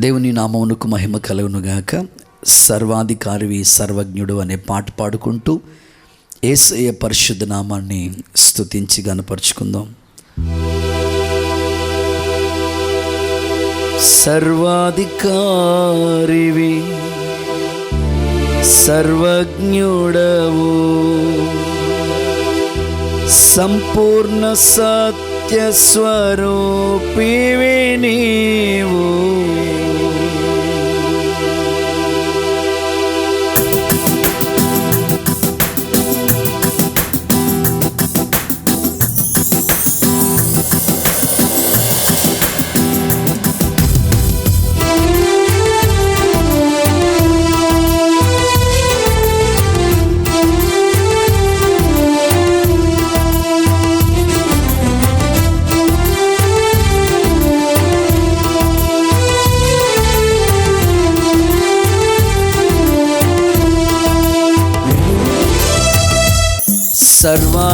దేవుని నామమునకు మహిమ కలుగునుగాక. సర్వాధికారివి సర్వజ్ఞుడు అనే పాట పాడుకుంటూ యేసయ్య పరిశుద్ధ నామాన్ని స్తుతించి గనపరుచుకుందాం. సర్వాధికారివి సర్వజ్ఞుడవు, సంపూర్ణ సత్య స్వరూపివి నీవు.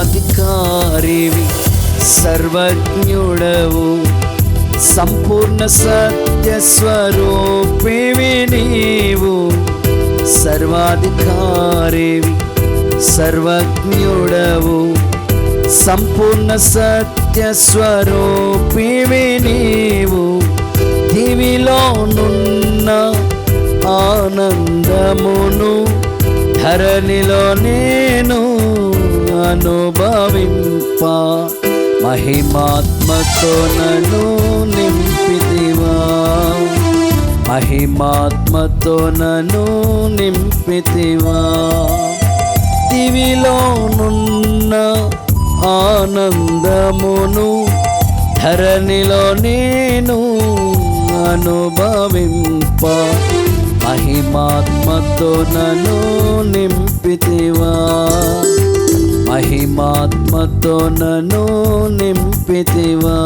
సర్వాధికారివి సర్వజ్ఞుడవు, సంపూర్ణ సత్య స్వరూపివి నీవు. సర్వాధికారివి సర్వజ్ఞుడవు, సంపూర్ణ సత్య స్వరూపివి నీవు. దివిలోనున్న ఆనందమును ధరణిలో నేను అనుభవింప, మహిమాత్మతో నన్ను నింపితివా. మహిమాత్మతో నన్ను నింపితివా. దివిలోనున్న ఆనందమును ధరణిలో నేను అనుభవింప, మహిమాత్మతో నన్ను నింపితివా. మహిమాత్మతో నన్ను నింపితివా.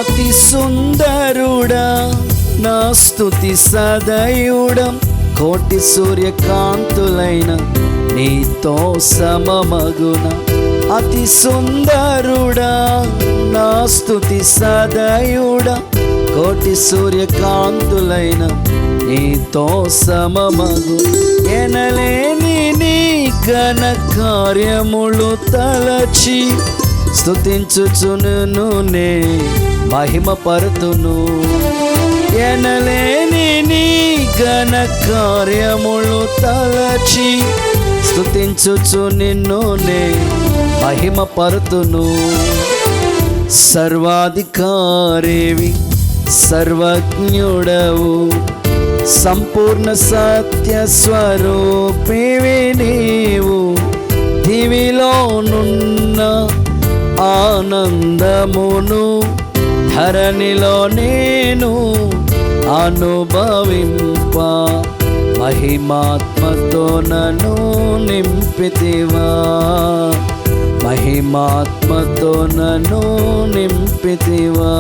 అతి సుందరుడా నా స్తుతి సదయుడం, కోటి సూర్యకాంతులైన నీతో సమమగున. అతి సుందరుడా నా స్తుతి సదయుడ, కోటి సూర్యకాంతులైన నీతో సమమగు. ఎనలేని నీ ఘన కార్యములు తలచి స్తుతించుచును నే మహిమ పరుతును. ఎనలేని నీ ఘన కార్యములు తలచి స్తుతించుచు నిన్ను నే మహిమ పరుతును. సర్వాధికారివి సర్వజ్ఞుడవు, సంపూర్ణ సత్య స్వరూపివి నీవు. దివిలోనున్న ఆనందమును ధరణిలో నేను అనుభవింప, మహిమాత్మతో నన్ను నింపితివా. మహిమాత్మతో నన్ను నింపితివా.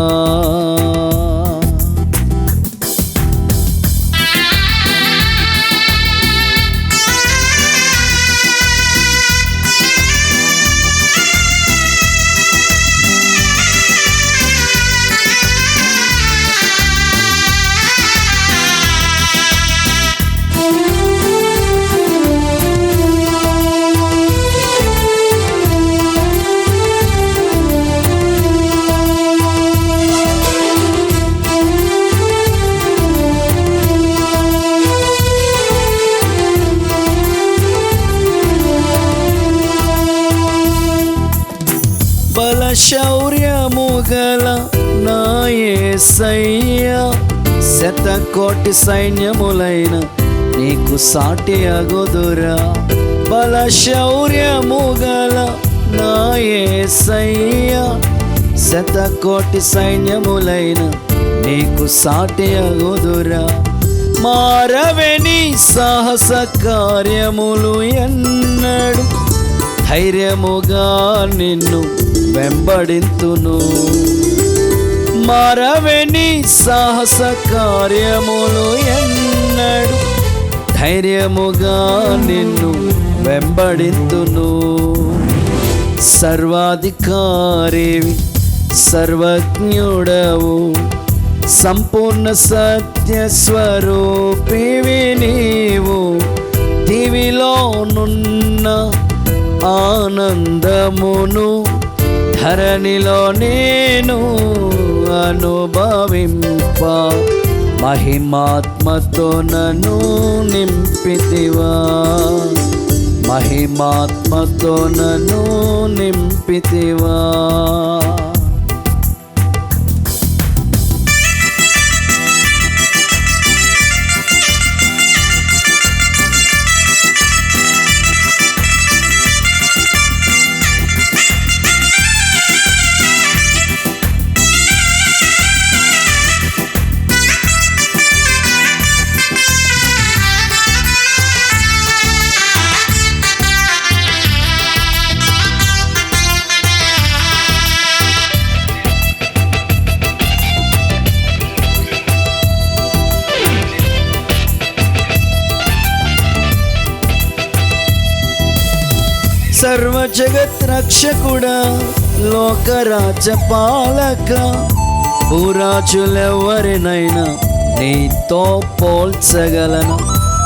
శౌర్యము గల నా యేసయ్య, శతకోటి సైన్యములైన నీకు సాటి అగుదురా. బల శౌర్యము గల నా యేసయ్యా, శతకోటి సైన్యములైన నీకు సాటి అగుదురా. మారవెని సాహస కార్యములు ఎన్నడు, ధైర్యముగా నిన్ను వెంబడింతును. మారవెని సాహస కార్యములు ఎన్నడు, ధైర్యముగా నిన్ను వెంబడింతును. సర్వాధికారివి సర్వజ్ఞుడవు, సంపూర్ణ సత్య స్వరూపివి నీవు. దివిలోనున్న ఆనందమును ధరణిలో నేను అనుభవింప, మహిమాత్మతో నన్ను నింపితివా. మహిమాత్మతో నన్ను నింపితివా. సర్వ జగత్ రక్షకుడా, లోకరాజ్య పాలక, భూరాజులెవరినైనా నీతో పోల్చగలనా.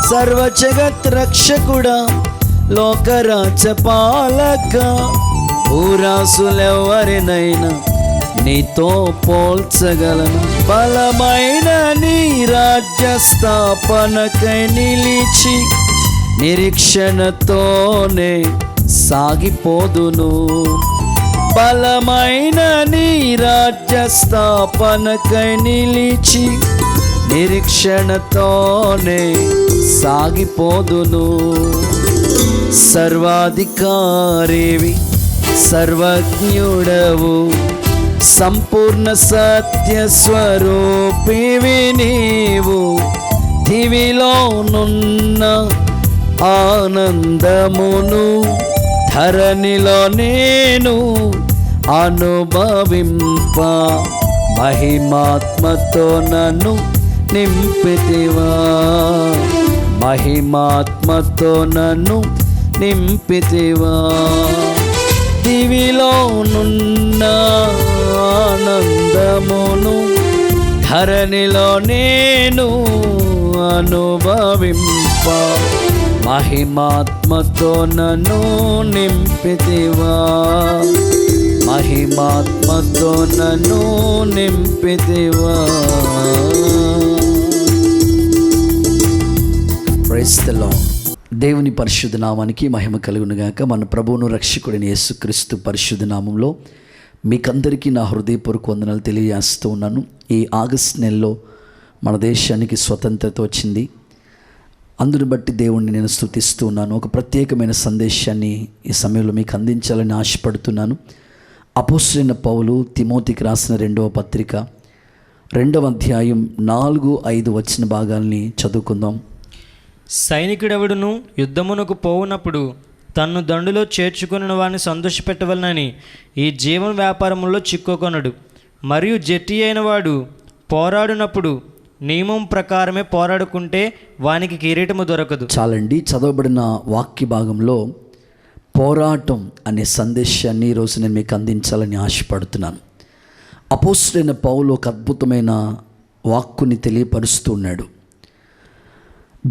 సర్వ జగత్ రక్షకుడా, లోకరాజ్య పాలక, భూరాజులెవరినైనా నీతో పోల్చగలనా. బలమైన నీ రాజ్య స్థాపనకై నిలిచి నిరీక్షణతోనే సాగిపోదును. బలమైన నీ రాజ్య స్థాపనకై నిలిచి నిరీక్షణతోనే సాగిపోదును. సర్వాధికారివి సర్వజ్ఞుడవు, సంపూర్ణ సత్య స్వరూపివి నీవు. దివిలోనున్న ఆనందమును ధరణిలో నేను అనుభవింప, మహిమాత్మతో నన్ను నింపితివా. మహిమాత్మతో నన్ను నింపితివా. దివిలోనున్న ఆనందమును ధరణిలో నేను అనుభవింప, మహిమాత్మతో నన్ను నింపితివా. మహిమాత్మతో నన్ను నింపితివా. Praise the lord. దేవుని పరిశుద్ధ నామానికి మహిమ కలుగునుగాక. మన ప్రభువును రక్షకుడిని యేసుక్రీస్తు పరిశుద్ధ నామంలో మీకందరికీ నా హృదయపూర్వక వందనాలు తెలియజేస్తూ ఉన్నాను. ఈ ఆగస్టు నెలలో మన దేశానికి స్వతంత్రత వచ్చింది. అందుని బట్టి దేవుణ్ణి నేను స్తుతిస్తూ ఉన్నాను. ఒక ప్రత్యేకమైన సందేశాన్ని ఈ సమయంలో మీకు అందించాలని ఆశపడుతున్నాను. అపోస్తలుడైన పౌలు తిమోతికి రాసిన 2వ పత్రిక 2వ అధ్యాయం 4-5 వచ్చిన భాగాల్ని చదువుకుందాం. సైనికుడెవడును యుద్ధమునకు పోవునప్పుడు తన్ను దండులో చేర్చుకున్న వాడిని సంతోషపెట్టవలనని ఈ జీవన వ్యాపారములో చిక్కుకొనడు. మరియు జట్టి అయిన వాడు పోరాడినప్పుడు నియమం ప్రకారమే పోరాడుకుంటే వానికి కిరీటము దొరకదు. చాలండి. చదవబడిన వాక్య భాగంలో పోరాటం అనే సందేశాన్ని ఈరోజు నేను మీకు అందించాలని ఆశపడుతున్నాను. అపోస్తలుడైన పౌలు ఒక అద్భుతమైన వాక్కుని తెలియపరుస్తూ ఉన్నాడు.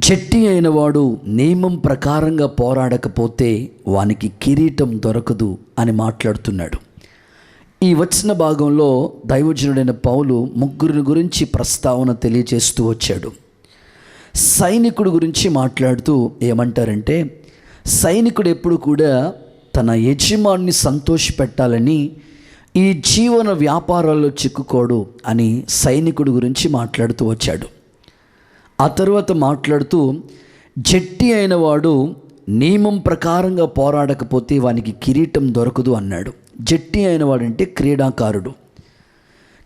జట్టి అయిన వాడు నియమం ప్రకారంగా పోరాడకపోతే వానికి కిరీటం దొరకదు అని మాట్లాడుతున్నాడు. ఈ వచ్చిన భాగంలో దైవజనుడైన పౌలు ముగ్గురిని గురించి ప్రస్తావన తెలియజేస్తూ వచ్చాడు. సైనికుడు గురించి మాట్లాడుతూ ఏమంటారంటే, సైనికుడు ఎప్పుడు కూడా తన యజమానిని సంతోషపెట్టాలని ఈ జీవన వ్యాపారాల్లో చిక్కుకోడు అని సైనికుడి గురించి మాట్లాడుతూ వచ్చాడు. ఆ తర్వాత మాట్లాడుతూ జట్టి అయిన వాడు నియమం ప్రకారంగా పోరాడకపోతే వానికి కిరీటం దొరకదు అన్నాడు. జట్టి అయిన వాడంటే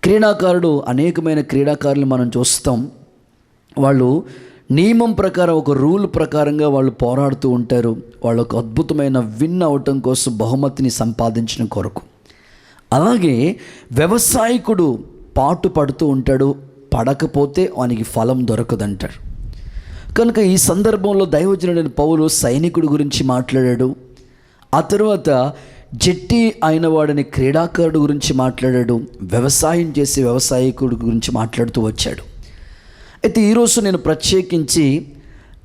క్రీడాకారుడు అనేకమైన క్రీడాకారులు మనం చూస్తాం. వాళ్ళు నియమం ప్రకారం, ఒక రూల్ ప్రకారంగా వాళ్ళు పోరాడుతూ ఉంటారు. వాళ్ళకు అద్భుతమైన విన్ అవటం కోసం, బహుమతిని సంపాదించడం కొరకు. అలాగే వ్యవసాయకుడు పాటు పడుతూ ఉంటాడు, పడకపోతే వానికి ఫలం దొరకదంటారు. కనుక ఈ సందర్భంలో దైవజనుడైన పౌలు సైనికుడి గురించి మాట్లాడాడు. ఆ తర్వాత జట్టి అయిన వాడని క్రీడాకారుడు గురించి మాట్లాడాడు. వ్యవసాయం చేసే వ్యవసాయకుడి గురించి మాట్లాడుతూ వచ్చాడు. అయితే ఈరోజు నేను ప్రత్యేకించి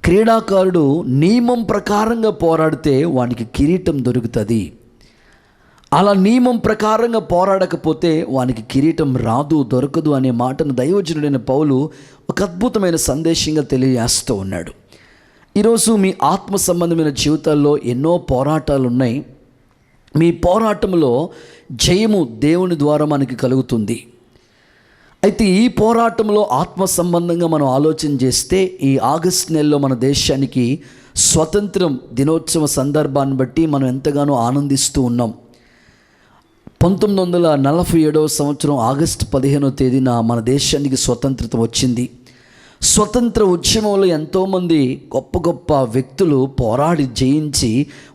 క్రీడాకారుడు నియమం ప్రకారంగా పోరాడితే వానికి కిరీటం దొరుకుతుంది, అలా నియమం ప్రకారంగా పోరాడకపోతే వానికి కిరీటం రాదు, దొరకదు అనే మాటను దైవజనుడైన పౌలు ఒక అద్భుతమైన సందేశంగా తెలియజేస్తూ ఉన్నాడు. ఈరోజు మీ ఆత్మ సంబంధమైన జీవితాల్లో ఎన్నో పోరాటాలు ఉన్నాయి. మీ పోరాటంలో జయము దేవుని ద్వారా మనకి కలుగుతుంది. అయితే ఈ పోరాటంలో ఆత్మ సంబంధంగా మనం ఆలోచన చేస్తే, ఈ ఆగస్టు నెలలో మన దేశానికి స్వతంత్రం దినోత్సవ సందర్భాన్ని బట్టి మనం ఎంతగానో ఆనందిస్తూ ఉన్నాం. 1947 సంవత్సరం ఆగస్టు 15వ తేదీన మన దేశానికి స్వతంత్రత వచ్చింది. స్వతంత్ర ఉద్యమంలో ఎంతోమంది గొప్ప గొప్ప వ్యక్తులు పోరాడి జయించి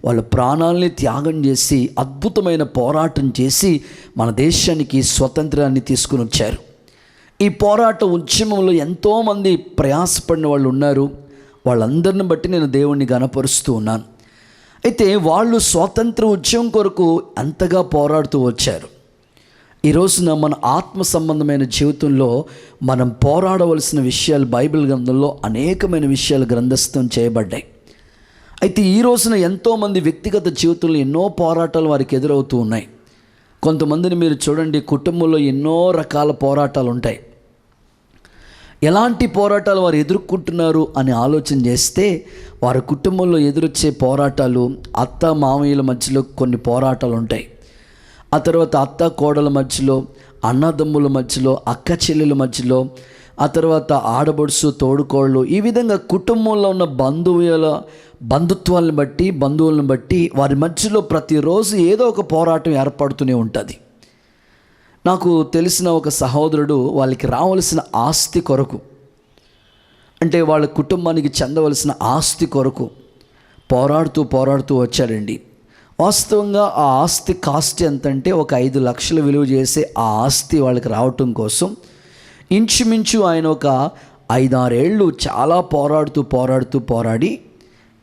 వాళ్ళ ప్రాణాలని త్యాగం చేసి అద్భుతమైన పోరాటం చేసి మన దేశానికి స్వతంత్రాన్ని తీసుకుని వచ్చారు. ఈ పోరాట ఉద్యమంలో ఎంతోమంది ప్రయాసపడిన వాళ్ళు ఉన్నారు. వాళ్ళందరిని బట్టి నేను దేవుణ్ణి గణపరుస్తూ ఉన్నాను. అయితే వాళ్ళు స్వాతంత్ర ఉద్యమం కొరకు అంతగా పోరాడుతూ వచ్చారు. ఈ రోజున మన ఆత్మ సంబంధమైన జీవితంలో మనం పోరాడవలసిన విషయాలు బైబిల్ గ్రంథంలో అనేకమైన విషయాలు గ్రంథస్థం చేయబడ్డాయి. అయితే ఈ రోజున ఎంతోమంది వ్యక్తిగత జీవితంలో ఎన్నో పోరాటాలు వారికి ఎదురవుతూ ఉన్నాయి. కొంతమందిని మీరు చూడండి, కుటుంబంలో ఎన్నో రకాల పోరాటాలు ఉంటాయి. ఎలాంటి పోరాటాలు వారు ఎదుర్కొంటున్నారు అని ఆలోచన చేస్తే, వారి కుటుంబంలో ఎదురొచ్చే పోరాటాలు, అత్త మామయ్యల మధ్యలో కొన్ని పోరాటాలు ఉంటాయి. ఆ తర్వాత అత్త కోడల మధ్యలో, అన్నదమ్ముల మధ్యలో, అక్క చెల్లెల మధ్యలో, ఆ తర్వాత ఆడబడుసు తోడుకోళ్ళు, ఈ విధంగా కుటుంబంలో ఉన్న బంధుత్వాలను బట్టి వారి మధ్యలో ప్రతిరోజు ఏదో ఒక పోరాటం ఏర్పడుతూనే ఉంటుంది. నాకు తెలిసిన ఒక సహోదరుడు వాళ్ళకి రావలసిన ఆస్తి కొరకు, అంటే వాళ్ళ కుటుంబానికి చెందవలసిన ఆస్తి కొరకు పోరాడుతూ వచ్చాడండి. వాస్తవంగా ఆ ఆస్తి కాస్ట్ ఎంతంటే ఒక 5 లక్షలు విలువ చేసే ఆ ఆస్తి వాళ్ళకి రావటం కోసం ఇంచుమించు ఆయన ఒక 5-6 ఏళ్ళు చాలా పోరాడి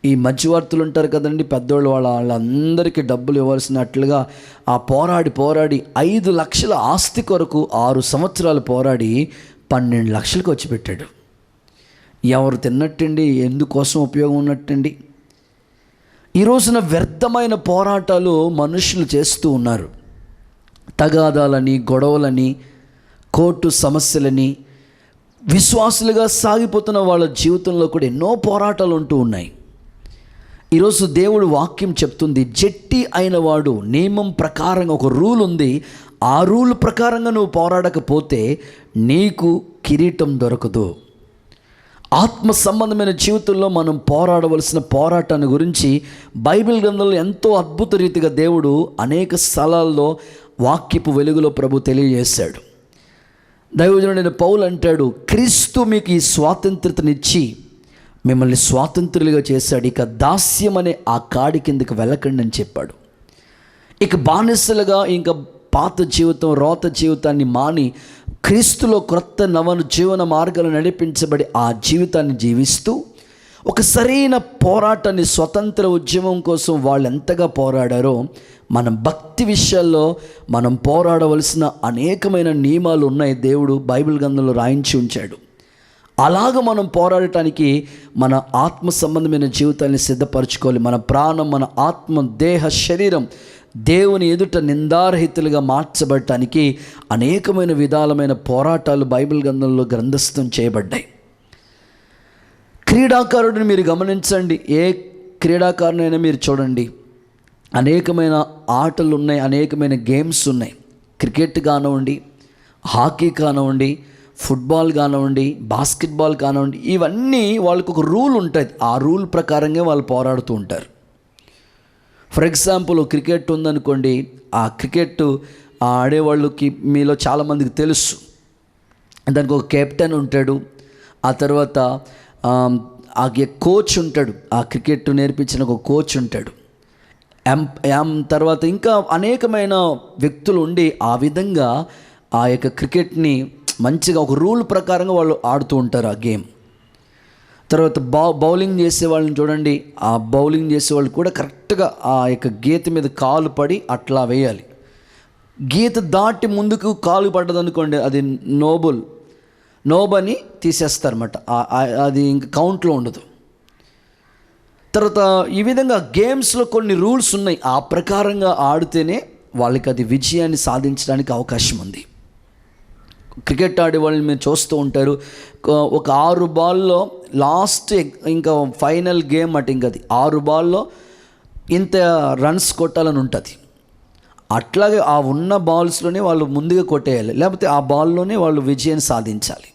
ఈ మధ్యవర్తులు ఉంటారు కదండి, పెద్దోళ్ళు, వాళ్ళందరికీ డబ్బులు ఇవ్వాల్సినట్లుగా ఆ పోరాడి 5 లక్షల ఆస్తి కొరకు 6 సంవత్సరాలు పోరాడి 12 లక్షలకు వచ్చి పెట్టాడు. ఎవరు తిన్నట్టండి? ఎందుకోసం ఉపయోగం ఉన్నట్టండి? ఈ రోజున వ్యర్థమైన పోరాటాలు మనుషులు చేస్తూ ఉన్నారు. తగాదాలని, గొడవలని, కోర్టు సమస్యలని, విశ్వాసులుగా సాగిపోతున్న వాళ్ళ జీవితంలో కూడా ఎన్నో పోరాటాలు ఉంటూ ఉన్నాయి. ఈరోజు దేవుడు వాక్యం చెప్తుంది, జట్టి అయిన వాడు నియమం ప్రకారంగా ఒక రూల్ ఉంది, ఆ రూల్ ప్రకారంగా నువ్వు పోరాడకపోతే నీకు కిరీటం దొరకదు. ఆత్మ సంబంధమైన జీవితంలో మనం పోరాడవలసిన పోరాటాన్ని గురించి బైబిల్ గ్రంథంలో ఎంతో అద్భుత రీతిగా దేవుడు అనేక స్థలాల్లో వాక్యపు వెలుగులో ప్రభు తెలియజేశాడు. దైవజనుడైన పౌలు అంటాడు, క్రీస్తు మీకు ఈ స్వాతంత్రతనిచ్చి మిమ్మల్ని స్వాతంత్రులుగా చేశాడు, ఇక దాస్యం అనే ఆ కాడి కిందకి వెళ్ళకండి అని చెప్పాడు. ఇక బానిసలుగా ఇంకా పాత జీవితం, రోత జీవితాన్ని మాని క్రీస్తులో క్రొత్త నవను జీవన మార్గాలు నడిపించబడి ఆ జీవితాన్ని జీవిస్తూ ఒక సరైన పోరాటాన్ని, స్వతంత్ర ఉద్యమం కోసం వాళ్ళు ఎంతగా పోరాడారో మనం భక్తి విషయాల్లో మనం పోరాడవలసిన అనేకమైన నియమాలు ఉన్నాయి. దేవుడు బైబిల్ గ్రంథంలో రాయించి ఉంచాడు. అలాగ మనం పోరాడటానికి మన ఆత్మ సంబంధమైన జీవితాన్ని సిద్ధపరచుకోవాలి. మన ప్రాణం, మన ఆత్మ, దేహ, శరీరం దేవుని ఎదుట నిందారహితులుగా మార్చబడటానికి అనేకమైన విధాలమైన పోరాటాలు బైబిల్ గ్రంథంలో గ్రంథస్థం చేయబడ్డాయి. క్రీడాకారుడిని మీరు గమనించండి, ఏ క్రీడాకారునైనా మీరు చూడండి, అనేకమైన ఆటలు ఉన్నాయి, అనేకమైన గేమ్స్ ఉన్నాయి. క్రికెట్ కానివ్వండి, హాకీ కానివ్వండి, ఫుట్బాల్ కానివ్వండి, బాస్కెట్బాల్ కానివ్వండి, ఇవన్నీ వాళ్ళకు ఒక రూల్ ఉంటుంది. ఆ రూల్ ప్రకారంగా వాళ్ళు పోరాడుతూ ఉంటారు. ఫర్ ఎగ్జాంపుల్ క్రికెట్ ఉందనుకోండి, ఆ క్రికెట్ ఆడేవాళ్ళకి మీలో చాలామందికి తెలుసు, దానికి ఒక కెప్టెన్ ఉంటాడు, ఆ తర్వాత ఆ కోచ్ ఉంటాడు, ఆ క్రికెట్ నేర్పించిన ఒక కోచ్ ఉంటాడు, తర్వాత ఇంకా అనేకమైన వ్యక్తులు ఉండి ఆ విధంగా ఆ యొక్క క్రికెట్ని మంచిగా ఒక రూల్ ప్రకారంగా వాళ్ళు ఆడుతూ ఉంటారు ఆ గేమ్. తర్వాత బౌలింగ్ చేసే వాళ్ళని చూడండి, ఆ బౌలింగ్ చేసేవాళ్ళు కూడా కరెక్ట్గా ఆ యొక్క గీత మీద కాలు పడి అట్లా వేయాలి. గీత దాటి ముందుకు కాలు పడ్డదనుకోండి, అది నోబని తీసేస్తారన్నమాట, అది ఇంక కౌంట్లో ఉండదు. తర్వాత ఈ విధంగా గేమ్స్లో కొన్ని రూల్స్ ఉన్నాయి, ఆ ప్రకారంగా ఆడితేనే వాళ్ళకి అది విజయాన్ని సాధించడానికి అవకాశం ఉంది. క్రికెట్ ఆడే వాళ్ళని మీరు చూస్తూ ఉంటారు, ఒక 6 బాల్లో లాస్ట్ ఇంకా ఫైనల్ గేమ్ అటు, ఇంకా అది 6 బాల్లో ఇంత రన్స్ కొట్టాలని ఉంటుంది. అట్లాగే ఆ ఉన్న బాల్స్లోనే వాళ్ళు ముందుగా కొట్టేయాలి, లేకపోతే ఆ బాల్లోనే వాళ్ళు విజయాన్ని సాధించాలి.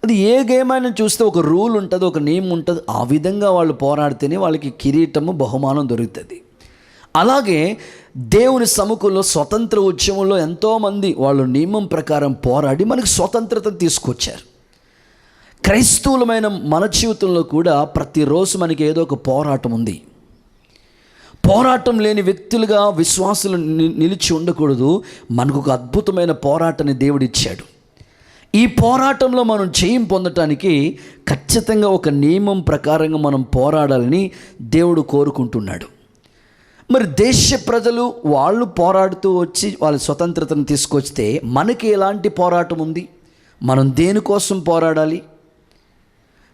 అది ఏ గేమ్ అయినా చూస్తే ఒక రూల్ ఉంటుంది, ఒక నియమం ఉంటుంది. ఆ విధంగా వాళ్ళు పోరాడితేనే వాళ్ళకి కిరీటము, బహుమానం దొరుకుతుంది. అలాగే దేవుని సముఖంలో స్వతంత్ర ఉద్యమంలో ఎంతోమంది వాళ్ళు నియమం ప్రకారం పోరాడి మనకు స్వతంత్రతను తీసుకొచ్చారు. క్రైస్తవులమైన మన జీవితంలో కూడా ప్రతిరోజు మనకి ఏదో ఒక పోరాటం ఉంది. పోరాటం లేని వ్యక్తులుగా విశ్వాసులు నిలిచి ఉండకూడదు. మనకు ఒక అద్భుతమైన పోరాటాన్ని దేవుడిచ్చాడు. ఈ పోరాటంలో మనం జయం పొందటానికి ఖచ్చితంగా ఒక నియమం ప్రకారంగా మనం పోరాడాలని దేవుడు కోరుకుంటున్నాడు. మరి దేశ ప్రజలు వాళ్ళు పోరాడుతూ వచ్చి వాళ్ళ స్వతంత్రతను తీసుకొస్తే మనకి ఎలాంటి పోరాటం ఉంది? మనం దేనికోసం పోరాడాలి?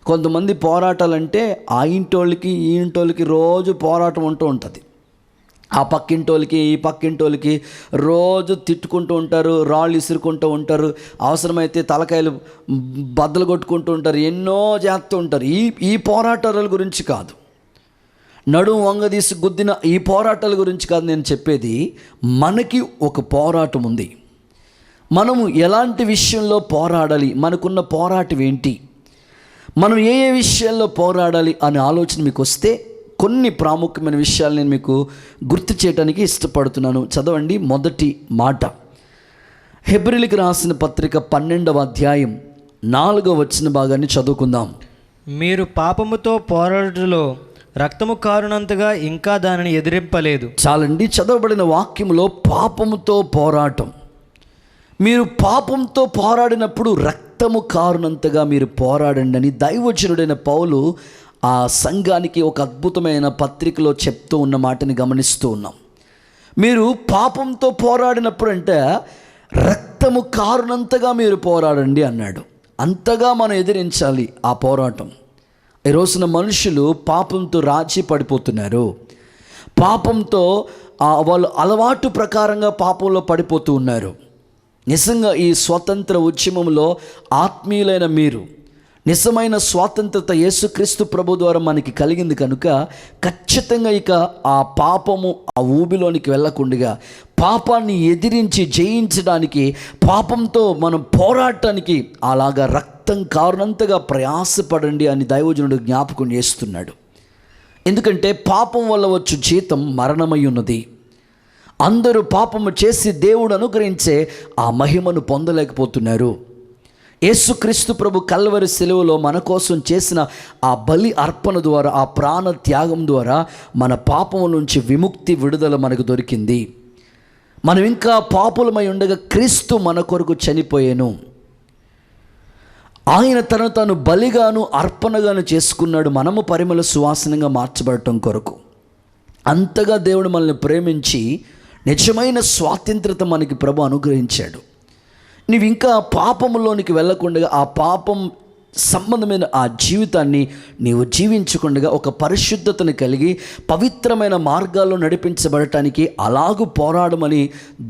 కొంతమంది పోరాటాలంటే ఆ ఇంటోళ్ళకి ఈ ఇంటోళ్ళకి రోజు పోరాటం ఉంటూ ఉంటుంది. ఆ పక్కింటోళ్ళకి ఈ పక్కింటోళ్ళకి రోజు తిట్టుకుంటూ ఉంటారు, రాళ్ళు ఇసురుకుంటూ ఉంటారు, అవసరమైతే తలకాయలు బద్దలు కొట్టుకుంటూ ఉంటారు, ఎన్నో చేస్తూ ఉంటారు. ఈ పోరాటాల గురించి కాదు, నడుము వంగదీసి గుద్దిన ఈ పోరాటాల గురించి కాదు నేను చెప్పేది. మనకి ఒక పోరాటం ఉంది. మనము ఎలాంటి విషయంలో పోరాడాలి, మనకున్న పోరాటం ఏంటి, మనం ఏ విషయాల్లో పోరాడాలి అనే ఆలోచన మీకు వస్తే కొన్ని ప్రాముఖ్యమైన విషయాలు నేను మీకు గుర్తు చేయడానికి ఇష్టపడుతున్నాను. చదవండి మొదటి మాట, హెబ్రీయులకు రాసిన పత్రిక 12వ అధ్యాయం 4వ వచన భాగాన్ని చదువుకుందాం. మీరు పాపముతో పోరాడుటలో రక్తము కారునంతగా ఇంకా దానిని ఎదిరింపలేదు. చాలండి, చదవబడిన వాక్యములో పాపముతో పోరాటం. మీరు పాపంతో పోరాడినప్పుడు రక్తము కారునంతగా మీరు పోరాడండి అని దైవజనుడైన పౌలు ఆ సంఘానికి ఒక అద్భుతమైన పత్రికలో చెప్తూ ఉన్న మాటని గమనిస్తూ ఉన్నాం. మీరు పాపంతో పోరాడినప్పుడు అంటే రక్తము కారునంతగా మీరు పోరాడండి అన్నాడు. అంతగా మనం ఎదిరించాలి ఆ పోరాటం. ఈ రోజున మనుషులు పాపంతో రాజీ పడిపోతున్నారు. పాపంతో వాళ్ళు అలవాటు ప్రకారంగా పాపంలో పడిపోతూ ఉన్నారు. నిజంగా ఈ స్వతంత్ర ఉద్యమంలో ఆత్మీయులైన మీరు నిజమైన స్వాతంత్రత యేసుక్రీస్తు ప్రభు ద్వారా మనకి కలిగింది కనుక ఖచ్చితంగా ఇక ఆ పాపము ఆ ఊబిలోనికి వెళ్ళకుండా పాపాన్ని ఎదిరించి జయించడానికి, పాపంతో మనం పోరాటానికి అలాగా రక్తం కారునంతగా ప్రయాసపడండి అని దైవజనుడు జ్ఞాపకం చేస్తున్నాడు. ఎందుకంటే పాపం వల్ల వచ్చు జీతం మరణమై ఉన్నది. అందరూ పాపము చేసి దేవుడు అనుగ్రహించే ఆ మహిమను పొందలేకపోతున్నారు. యేసుక్రీస్తు ప్రభు కల్వరి శిలువలో మన కోసం చేసిన ఆ బలి అర్పణ ద్వారా, ఆ ప్రాణ త్యాగం ద్వారా మన పాపము నుంచి విముక్తి, విడుదల మనకు దొరికింది. మనం ఇంకా పాపులమై ఉండగా క్రీస్తు మన కొరకు చనిపోయాను. ఆయన తను తాను బలిగాను అర్పణగాను చేసుకున్నాడు, మనము పరిమళ సువాసనంగా మార్చబడటం కొరకు. అంతగా దేవుడు మనల్ని ప్రేమించి నిజమైన స్వాతంత్రత మనకి ప్రభు అనుగ్రహించాడు. నీవు ఇంకా పాపములోనికి వెళ్ళకుండా ఆ పాపం సంబంధమైన ఆ జీవితాన్ని నీవు జీవించకుండా ఒక పరిశుద్ధతను కలిగి పవిత్రమైన మార్గాల్లో నడిపించబడటానికి అలాగూ పోరాడమని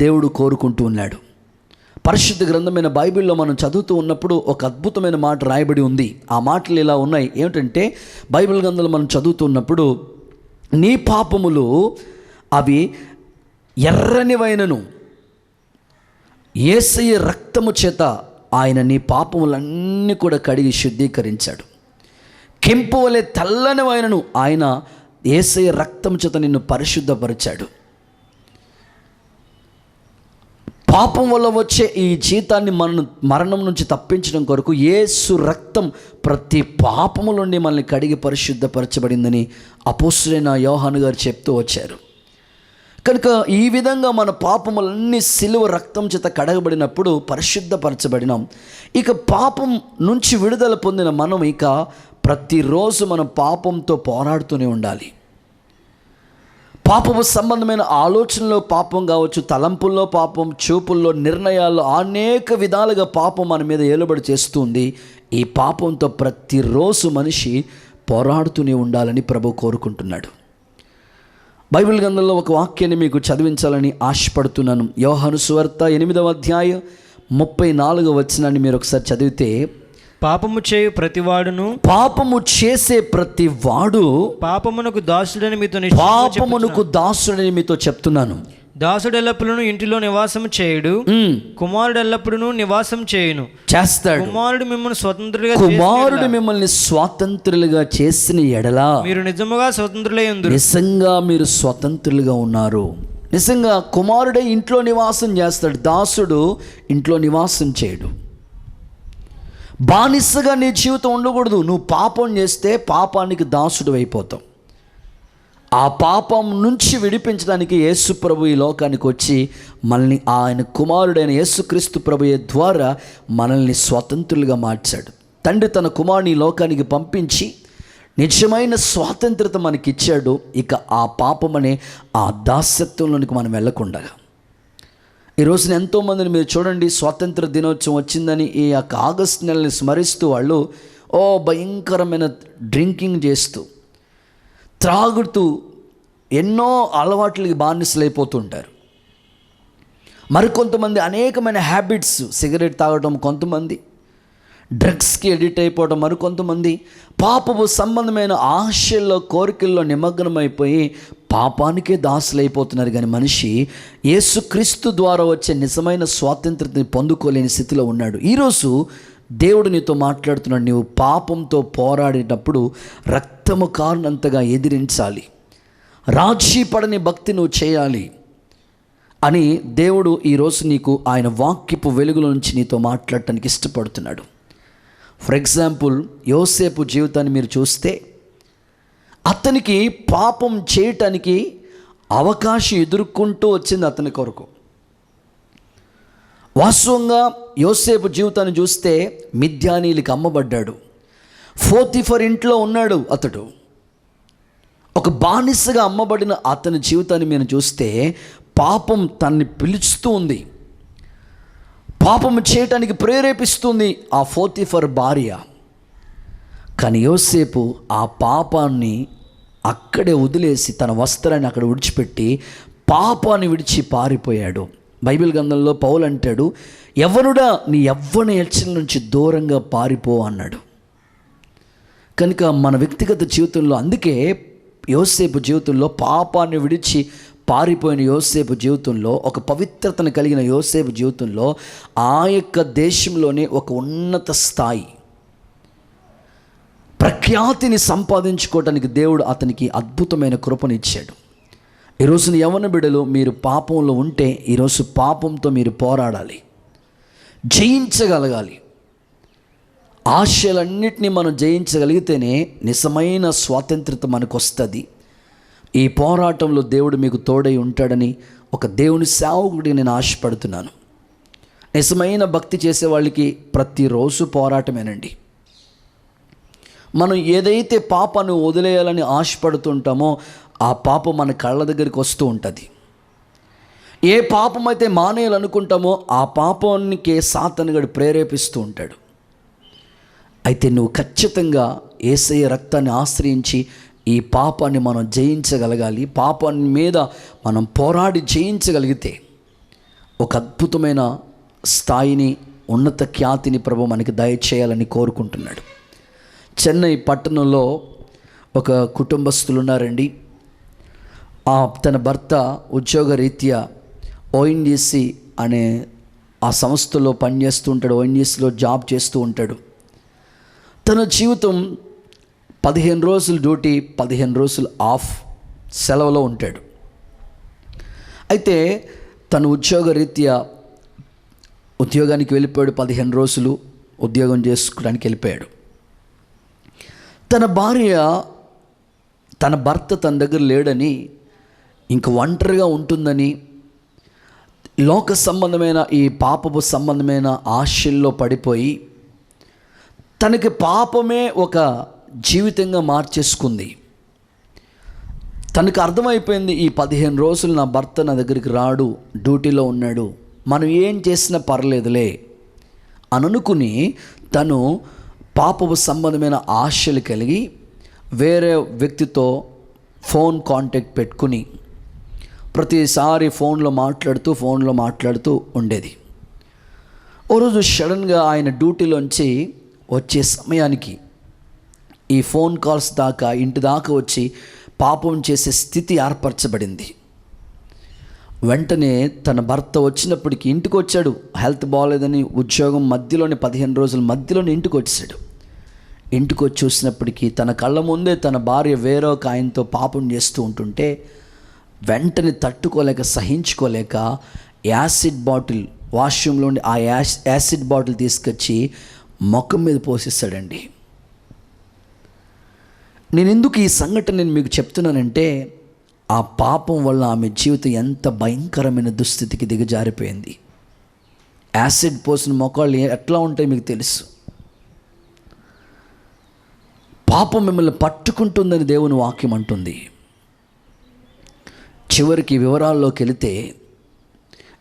దేవుడు కోరుకుంటూ ఉన్నాడు. పరిశుద్ధ గ్రంథమైన బైబిల్లో మనం చదువుతూ ఉన్నప్పుడు ఒక అద్భుతమైన మాట రాయబడి ఉంది. ఆ మాటలు ఇలా ఉన్నాయి. ఏమిటంటే బైబిల్ గ్రంథంలో మనం చదువుతున్నప్పుడు, నీ పాపములు అవి ఎర్రనివైనను యేసయ్య రక్తము చేత ఆయన నీ పాపములన్నీ కూడా కడిగి శుద్ధీకరించాడు. కెంపు వలె తెల్లని వైనను ఆయన యేసయ్య రక్తం చేత నిన్ను పరిశుద్ధపరిచాడు. పాపం వల్ల వచ్చే ఈ జీతాన్ని మరణం నుంచి తప్పించడం కొరకు యేసు రక్తం ప్రతి పాపము నుండి మనల్ని కడిగి పరిశుద్ధపరచబడిందని అపోస్తలుడైన యోహాను గారు చెప్తూ వచ్చారు. కనుక ఈ విధంగా మన పాపములన్నీ సిలువ రక్తం చేత కడగబడినప్పుడు పరిశుద్ధపరచబడినాం. ఇక పాపం నుంచి విడుదల పొందిన మనం ఇక ప్రతిరోజు మనం పాపంతో పోరాడుతూనే ఉండాలి. పాపము సంబంధమైన ఆలోచనలో పాపం కావచ్చు, తలంపుల్లో పాపం, చూపుల్లో, నిర్ణయాల్లో అనేక విధాలుగా పాపం మన మీద ఏలుబడి చేస్తుంది. ఈ పాపంతో ప్రతిరోజు మనిషి పోరాడుతూనే ఉండాలని ప్రభు కోరుకుంటున్నాడు. బైబిల్ గ్రంథంలో ఒక వాక్యాన్ని మీకు చదివించాలని ఆశపడుతున్నాను. యోహాను సువార్త 8వ అధ్యాయం 34వ వచనాన్ని మీరు ఒకసారి చదివితే, పాపము చేయు ప్రతివాడును, పాపము చేసే ప్రతివాడు పాపమునకు దాసుడని మీతో చెప్తున్నాను. దాసుడు ఎల్లప్పుడూ ఇంటిలో నివాసం చేయుడు, కుమారుడు ఎల్లప్పుడూ నివాసం చేయును చేస్తాడు. కుమారుడు మిమ్మల్ని స్వాతంత్రులుగా చేసిన ఎడలా మీరు నిజముగా స్వతంత్రులై ఉందురు. నిజంగా మీరు స్వతంత్రులుగా ఉన్నారు. నిజంగా కుమారుడే ఇంట్లో నివాసం చేస్తాడు, దాసుడు ఇంట్లో నివాసం చేయడు. బానిసగా నీ జీవితం ఉండకూడదు. నువ్వు పాపం చేస్తే పాపానికి దాసుడు అయిపోతావు. ఆ పాపం నుంచి విడిపించడానికి యేసు ప్రభు ఈ లోకానికి వచ్చి మనల్ని ఆయన కుమారుడైన యేసుక్రీస్తు ప్రభుయే ద్వారా మనల్ని స్వతంత్రులుగా మార్చాడు. తండ్రి తన కుమారుని ఈ లోకానికి పంపించి నిజమైన స్వాతంత్రత మనకిచ్చాడు. ఇక ఆ పాపమనే ఆ దాస్యత్వంలోనికి మనం వెళ్ళకుండా ఈ రోజున ఎంతోమందిని మీరు చూడండి, స్వాతంత్ర దినోత్సవం వచ్చిందని ఈ యొక్క ఆగస్టు నెలని స్మరిస్తూ వాళ్ళు భయంకరమైన డ్రింకింగ్ చేస్తూ, త్రాగుతూ ఎన్నో అలవాట్లకి బానిసలైపోతుంటారు. మరికొంతమంది అనేకమైన హ్యాబిట్స్, సిగరెట్ తాగడం, కొంతమంది డ్రగ్స్కి ఎడిట్ అయిపోవడం, మరికొంతమంది పాపపు సంబంధమైన ఆశల్లో, కోరికల్లో నిమగ్నమైపోయి పాపానికే దాసులైపోతున్నారు. కానీ మనిషి యేసుక్రీస్తు ద్వారా వచ్చే నిజమైన స్వాతంత్రతని పొందుకోలేని స్థితిలో ఉన్నాడు. ఈరోజు దేవుడు నీతో మాట్లాడుతున్నాడు. నీవు పాపంతో పోరాడేటప్పుడు రక్తము కారణంతగా ఎదిరించాలి, రాజీ పడని భక్తి నువ్వు చేయాలి అని దేవుడు ఈరోజు నీకు ఆయన వాక్యపు వెలుగులో నుంచి నీతో మాట్లాడటానికి ఇష్టపడుతున్నాడు. ఫర్ ఎగ్జాంపుల్, యోసేపు జీవితాన్ని మీరు చూస్తే అతనికి పాపం చేయటానికి అవకాశం ఎదుర్కొంటూ వచ్చింది అతని కొరకు. వాస్తవంగా యోసేపు జీవితాన్ని చూస్తే మిద్యానీయులకి అమ్మబడ్డాడు. పోతీఫర్ ఇంట్లో ఉన్నాడు. అతడు ఒక బానిసగా అమ్మబడిన అతని జీవితాన్ని మీరు చూస్తే పాపం తనని పిలుస్తూ ఉంది, పాపం చేయటానికి ప్రేరేపిస్తుంది ఆ పోతీఫర్ భార్య. కానీ యోసేపు ఆ పాపాన్ని అక్కడే వదిలేసి తన వస్త్రాన్ని అక్కడ విడిచిపెట్టి పాపాన్ని విడిచి పారిపోయాడు. బైబిల్ గ్రంథంలో పౌలు అంటాడు, యవ్వనుడా నీ యవ్వన హెచ్చల నుంచి దూరంగా పారిపో అన్నాడు. కనుక మన వ్యక్తిగత జీవితంలో, అందుకే యోసేపు జీవితంలో పాపాన్ని విడిచి పారిపోయిన యోసేపు జీవితంలో, ఒక పవిత్రతను కలిగిన యోసేపు జీవితంలో ఆ యొక్క దేశంలోనే ఒక ఉన్నత స్థాయి, ప్రఖ్యాతిని సంపాదించుకోవడానికి దేవుడు అతనికి అద్భుతమైన కృపనిచ్చాడు. ఈరోజున యవ్వన బిడ్డలు మీరు పాపంలో ఉంటే ఈరోజు పాపంతో మీరు పోరాడాలి, జయించగలగాలి. ఆశలన్నిటినీ మనం జయించగలిగితేనే నిజమైన స్వాతంత్రత మనకు వస్తుంది. ఈ పోరాటంలో దేవుడు మీకు తోడై ఉంటాడని ఒక దేవుని సేవకుడిని నేను ఆశపడుతున్నాను. నిజమైన భక్తి చేసే వాళ్ళకి ప్రతిరోజు పోరాటమేనండి. మనం ఏదైతే పాపాన్ని వదిలేయాలని ఆశపడుతుంటామో ఆ పాపం మన కళ్ళ దగ్గరికి వస్తూ ఉంటుంది. ఏ పాపం అయితే మానేయాలనుకుంటామో ఆ పాపానికి సాతానుగాడు ప్రేరేపిస్తూ ఉంటాడు. అయితే నువ్వు ఖచ్చితంగా యేసయ్య రక్తాన్ని ఆశ్రయించి ఈ పాపాన్ని మనం జయించగలగాలి. పాపాన్ని మీద మనం పోరాడి జయించగలిగితే ఒక అద్భుతమైన స్థాయిని, ఉన్నత ఖ్యాతిని ప్రభు మనకి దయచేయాలని కోరుకుంటున్నాడు. చెన్నై పట్టణంలో ఒక కుటుంబస్తులు ఉన్నారండి. తన భర్త ఉద్యోగరీత్యా ONGC అనే ఆ సంస్థలో పనిచేస్తూ ఉంటాడు, ఓఎన్జీసీలో జాబ్ చేస్తూ ఉంటాడు. తన జీవితం 15 రోజులు డ్యూటీ, 15 రోజులు ఆఫ్, సెలవులో ఉంటాడు. అయితే తన ఉద్యోగానికి వెళ్ళిపోయాడు. 15 రోజులు ఉద్యోగం చేసుకోవడానికి వెళ్ళిపోయాడు. తన భర్త తన దగ్గర లేడని, ఇంక ఒంటరిగా ఉంటుందని, లోక సంబంధమైన ఈ పాపపు సంబంధమైన ఆశల్లో పడిపోయి తనకి పాపమే ఒక జీవితంగా మార్చేసుకుంది. తనకు అర్థమైపోయింది, ఈ 15 రోజులు నా భర్త నా దగ్గరికి రాడు, డ్యూటీలో ఉన్నాడు, మనం ఏం చేసినా పర్లేదులే అని అనుకుని తను పాపపు సంబంధమైన ఆశలు కలిగి వేరే వ్యక్తితో ఫోన్ కాంటాక్ట్ పెట్టుకుని ప్రతిసారి ఫోన్లో మాట్లాడుతూ ఉండేది. ఓ రోజు సడన్గా ఆయన డ్యూటీలోంచి వచ్చే సమయానికి ఈ ఫోన్ కాల్స్ దాకా, ఇంటి దాకా వచ్చి పాపం చేసే స్థితి ఏర్పరచబడింది. వెంటనే తన భర్త వచ్చినప్పటికీ ఇంటికి వచ్చాడు. హెల్త్ బాగోలేదని ఉద్యోగం మధ్యలోనే 15 రోజుల మధ్యలోనే ఇంటికి వచ్చాడు. ఇంటికి వచ్చి చూసినప్పటికీ తన కళ్ళ ముందే తన భార్య వేరొక ఆయనతో పాపం చేస్తూ ఉంటుంటే వెంటనే తట్టుకోలేక, సహించుకోలేక యాసిడ్ బాటిల్, వాష్రూమ్లో ఉండి ఆ యాసిడ్ బాటిల్ తీసుకొచ్చి ముఖం మీద పోసేస్తాడండి. నేను ఎందుకు ఈ సంఘటన నేను మీకు చెప్తున్నానంటే, ఆ పాపం వల్ల ఆమె జీవితం ఎంత భయంకరమైన దుస్థితికి దిగజారిపోయింది. యాసిడ్ పోసిన మొక్కలు ఎట్లా ఉంటాయి మీకు తెలుసు. పాపం మిమ్మల్ని పట్టుకుంటుందని దేవుని వాక్యం అంటుంది. చివరికి వివరాల్లోకి వెళితే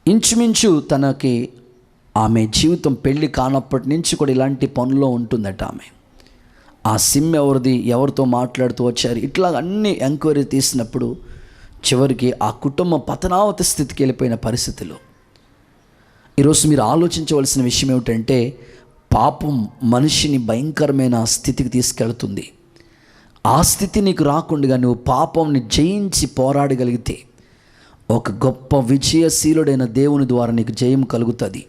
ఇంచుమించు తనకి ఆమె జీవితం పెళ్ళి కానప్పటి నుంచి కూడా ఇలాంటి పనుల్లో ఉంటుందట ఆమె. ఆ సిమ్ ఎవరిది, ఎవరితో మాట్లాడుతూ వచ్చారు, ఇట్లా అన్ని ఎంక్వైరీ తీసినప్పుడు చివరికి ఆ కుటుంబం పతనావత స్థితికి వెళ్ళిపోయిన పరిస్థితులు. ఈరోజు మీరు ఆలోచించవలసిన విషయం ఏమిటంటే, పాపం మనిషిని భయంకరమైన స్థితికి తీసుకెళ్తుంది. ఆ స్థితి నీకు రాకుండా నువ్వు పాపంని జయించి పోరాడగలిగితే ఒక గొప్ప విజయశీలుడైన దేవుని ద్వారా నీకు జయం కలుగుతుంది.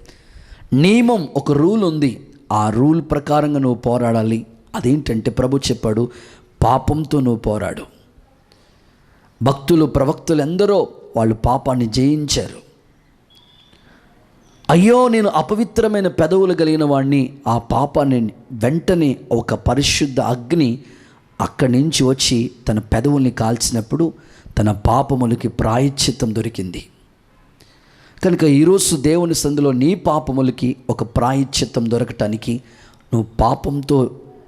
నియమం, ఒక రూల్ ఉంది, ఆ రూల్ ప్రకారంగా నువ్వు పోరాడాలి. అదేంటంటే ప్రభు చెప్పాడు, పాపంతో నువ్వు పోరాడు. భక్తులు, ప్రవక్తులు ఎందరో వాళ్ళు పాపాన్ని జయించారు. అయ్యో నేను అపవిత్రమైన పెదవులు కలిగిన వాడిని, ఆ పాపాన్ని వెంటనే ఒక పరిశుద్ధ అగ్ని అక్కడి నుంచి వచ్చి తన పెదవుల్ని కాల్చినప్పుడు తన పాపములకి ప్రాయశ్చిత్తం దొరికింది. కనుక ఈరోజు దేవుని సందులో నీ పాపములకి ఒక ప్రాయశ్చిత్తం దొరకటానికి నువ్వు పాపంతో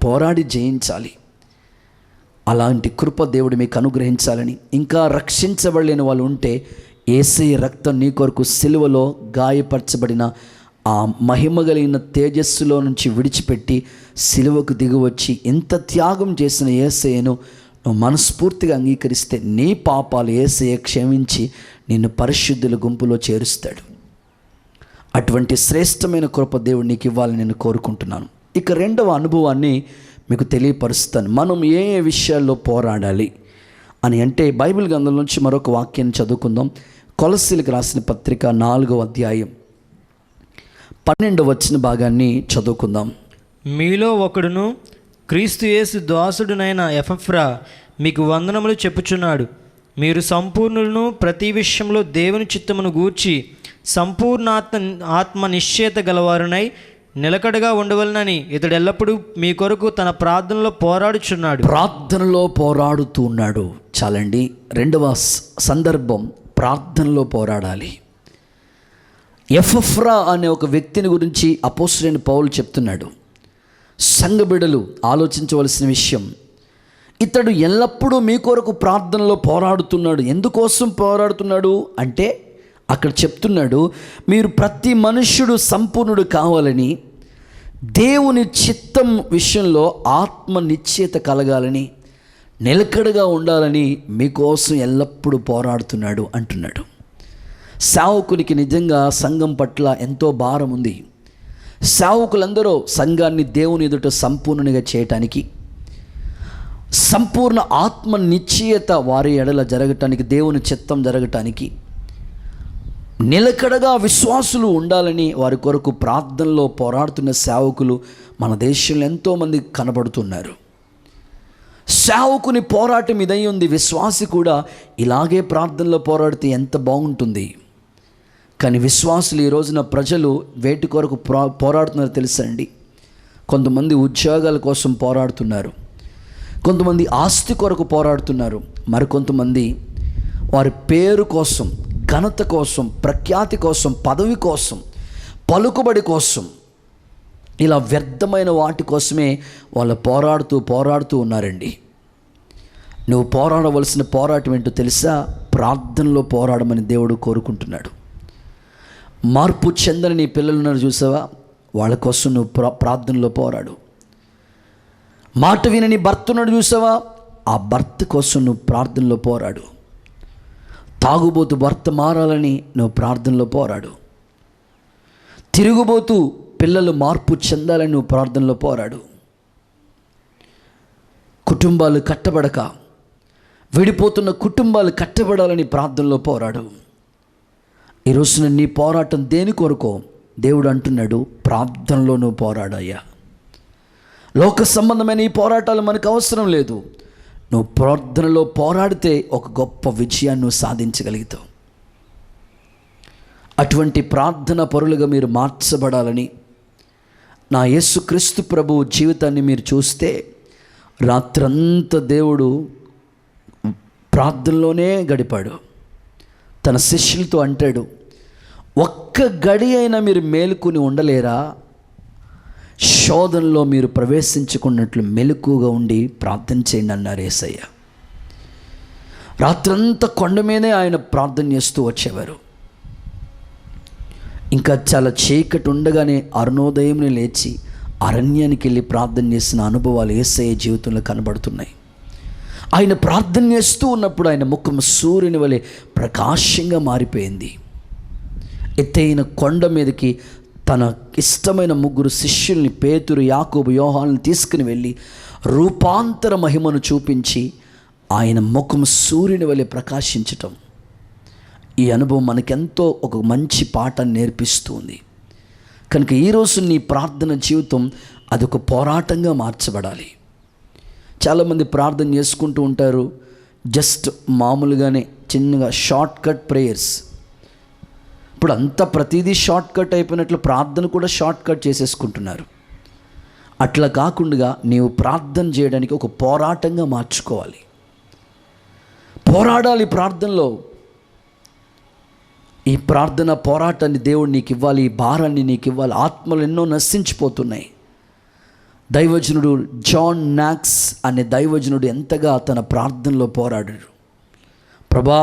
పోరాడి జయించాలి. అలాంటి కృప దేవుడు మీకు అనుగ్రహించాలని, ఇంకా రక్షించబడలేని వాళ్ళు ఉంటే యేసయ్య రక్తం నీ కొరకు సిలువలో గాయపరచబడిన ఆ మహిమ కలిగిన తేజస్సులో నుంచి విడిచిపెట్టి సిలువకు దిగివచ్చి ఇంత త్యాగం చేసిన యేసయ్యను నువ్వు మనస్ఫూర్తిగా అంగీకరిస్తే నీ పాపాలు యేసయ్య క్షమించి నిన్ను పరిశుద్ధుల గుంపులో చేరుస్తాడు. అటువంటి శ్రేష్టమైన కృప దేవుడు నీకు ఇవ్వాలని నేను కోరుకుంటున్నాను. ఇక రెండవ అనుభవాన్ని మీకు తెలియపరుస్తాను. మనం ఏ ఏ విషయాల్లో పోరాడాలి అని అంటే బైబిల్ గ్రంథం నుంచి మరొక వాక్యాన్ని చదువుకుందాం. కొలస్సీలకు రాసిన పత్రిక 4వ అధ్యాయం 12వ వచన భాగాన్ని చదువుకుందాం. మీలో ఒకడును క్రీస్తు యేసు దాసుడునైన ఎపఫ్రా మీకు వందనములు చెప్పుచున్నాడు. మీరు సంపూర్ణులను, ప్రతి విషయంలో దేవుని చిత్తమును గూర్చి సంపూర్ణ ఆత్మ నిశ్చయత గలవారునై నిలకడగా ఉండవలనని ఇతడు ఎల్లప్పుడూ మీ కొరకు తన ప్రార్థనలో పోరాడుచున్నాడు. ప్రార్థనలో పోరాడుతూ ఉన్నాడు. చాలండి. రెండవ సందర్భం, ప్రార్థనలో పోరాడాలి. ఎపఫ్రా అనే ఒక వ్యక్తిని గురించి అపోస్తలుడైన పౌలు చెప్తున్నాడు. సంఘ బిడ్డలు ఆలోచించవలసిన విషయం, ఇతడు ఎల్లప్పుడూ మీ కొరకు ప్రార్థనలో పోరాడుతున్నాడు. ఎందుకోసం పోరాడుతున్నాడు అంటే అక్కడ చెప్తున్నాడు, మీరు ప్రతి మనుష్యుడు సంపూర్ణుడు కావాలని, దేవుని చిత్తం విషయంలో ఆత్మ నిశ్చయత కలగాలని, నిలకడగా ఉండాలని మీకోసం ఎల్లప్పుడూ పోరాడుతున్నాడు అంటున్నాడు. సేవకునికి నిజంగా సంఘం పట్ల ఎంతో భారం ఉంది. సేవకులందరూ సంఘాన్ని దేవుని ఎదుట సంపూర్ణంగా చేయటానికి, సంపూర్ణ ఆత్మ నిశ్చయత వారి ఎడల జరగటానికి, దేవుని చిత్తం జరగటానికి నిలకడగా విశ్వాసులు ఉండాలని వారి కొరకు ప్రార్థనలో పోరాడుతున్న సేవకులు మన దేశంలో ఎంతోమంది కనబడుతున్నారు. సేవకుని పోరాటం ఇదై ఉంది. విశ్వాసి కూడా ఇలాగే ప్రార్థనలో పోరాడితే ఎంత బాగుంటుంది. కానీ విశ్వాసులు ఈ రోజున ప్రజలు వేటి కొరకు పోరాడుతున్నారో తెలుసా అండి? కొంతమంది ఉద్యోగాల కోసం పోరాడుతున్నారు, కొంతమంది ఆస్తి కొరకు పోరాడుతున్నారు, మరికొంతమంది వారి పేరు కోసం, ఘనత కోసం, ప్రఖ్యాతి కోసం, పదవి కోసం, పలుకుబడి కోసం, ఇలా వ్యర్థమైన వాటి కోసమే వాళ్ళు పోరాడుతూ ఉన్నారండి. నువ్వు పోరాడవలసిన పోరాటం ఏంటో తెలుసా? ప్రార్థనలో పోరాడమని దేవుడు కోరుకుంటున్నాడు. మార్పు చెందని నీ పిల్లలు ఉన్నారు చూసావా, వాళ్ళ కోసం నువ్వు ప్రార్థనలో పోరాడు. మాట వినని భర్త ఉన్నాడు చూసావా, ఆ భర్త కోసం నువ్వు ప్రార్థనలో పోరాడు. తాగుబోతు భర్త మారాలని నువ్వు ప్రార్థనలో పోరాడు. తిరుగుబోతూ పిల్లలు మార్పు చెందాలని నువ్వు ప్రార్థనలో పోరాడు. కుటుంబాలు కట్టబడక విడిపోతున్న కుటుంబాలు కట్టబడాలని ప్రార్థనలో పోరాడు. ఈ రోజున నీ పోరాటం దేని కొరకో దేవుడు అంటున్నాడు, ప్రార్థనలో నువ్వు పోరాడయ్యా. లోక సంబంధమైన ఈ పోరాటాలు మనకు అవసరం లేదు. నువ్వు ప్రార్థనలో పోరాడితే ఒక గొప్ప విజయాన్ని నువ్వు సాధించగలుగుతావు. అటువంటి ప్రార్థన పరులుగా మీరు మార్చబడాలని, నా యేసుక్రీస్తు ప్రభు జీవితాన్ని మీరు చూస్తే రాత్రంతా దేవుడు ప్రార్థనలోనే గడిపాడు. తన శిష్యులతో అంటాడు, ఒక్క గడి అయినా మీరు మేలుకుని ఉండలేరా? శోధనలో మీరు ప్రవేశించుకున్నట్లు మెలకుగా ఉండి ప్రార్థన చేయండి అన్నారు యేసయ్య. రాత్రంతా కొండ మీదే ఆయన ప్రార్థన చేస్తూ వచ్చేవారు. ఇంకా చాలా చీకటి ఉండగానే అరుణోదయంని లేచి అరణ్యానికి వెళ్ళి ప్రార్థన చేసిన అనుభవాలు యేసయ్య జీవితంలో కనబడుతున్నాయి. ఆయన ప్రార్థన చేస్తూ ఉన్నప్పుడు ఆయన ముఖం సూర్యుని వలె ప్రకాశంగా మారిపోయింది. ఎత్తైన కొండ మీదకి తన ఇష్టమైన 3 శిష్యుల్ని పేతురు, యాకోబు, యోహానుని తీసుకుని వెళ్ళి రూపాంతర మహిమను చూపించి ఆయన ముఖం సూర్యుని వలె ప్రకాశించటం, ఈ అనుభవం మనకెంతో ఒక మంచి పాఠాన్ని నేర్పిస్తుంది. కనుక ఈరోజు నీ ప్రార్థన జీవితం అదొక పోరాటంగా మార్చబడాలి. చాలామంది ప్రార్థన చేసుకుంటూ ఉంటారు, జస్ట్ మామూలుగానే చిన్నగా షార్ట్ కట్ ప్రేయర్స్. ఇప్పుడు అంతా ప్రతిదీ షార్ట్ కట్ అయిపోయినట్లు ప్రార్థన కూడా షార్ట్ కట్ చేసేసుకుంటున్నారు. అట్లా కాకుండా నీవు ప్రార్థన చేయడానికి ఒక పోరాటంగా మార్చుకోవాలి. పోరాడాలి ప్రార్థనలో. ఈ ప్రార్థన పోరాటాన్ని దేవుడు నీకు ఇవ్వాలి, ఈ భారాన్ని నీకు ఇవ్వాలి. ఆత్మలు ఎన్నో నశించిపోతున్నాయి. దైవజనుడు జాన్ నాక్స్ అనే దైవజనుడు ఎంతగా తన ప్రార్థనలో పోరాడాడు. ప్రభా,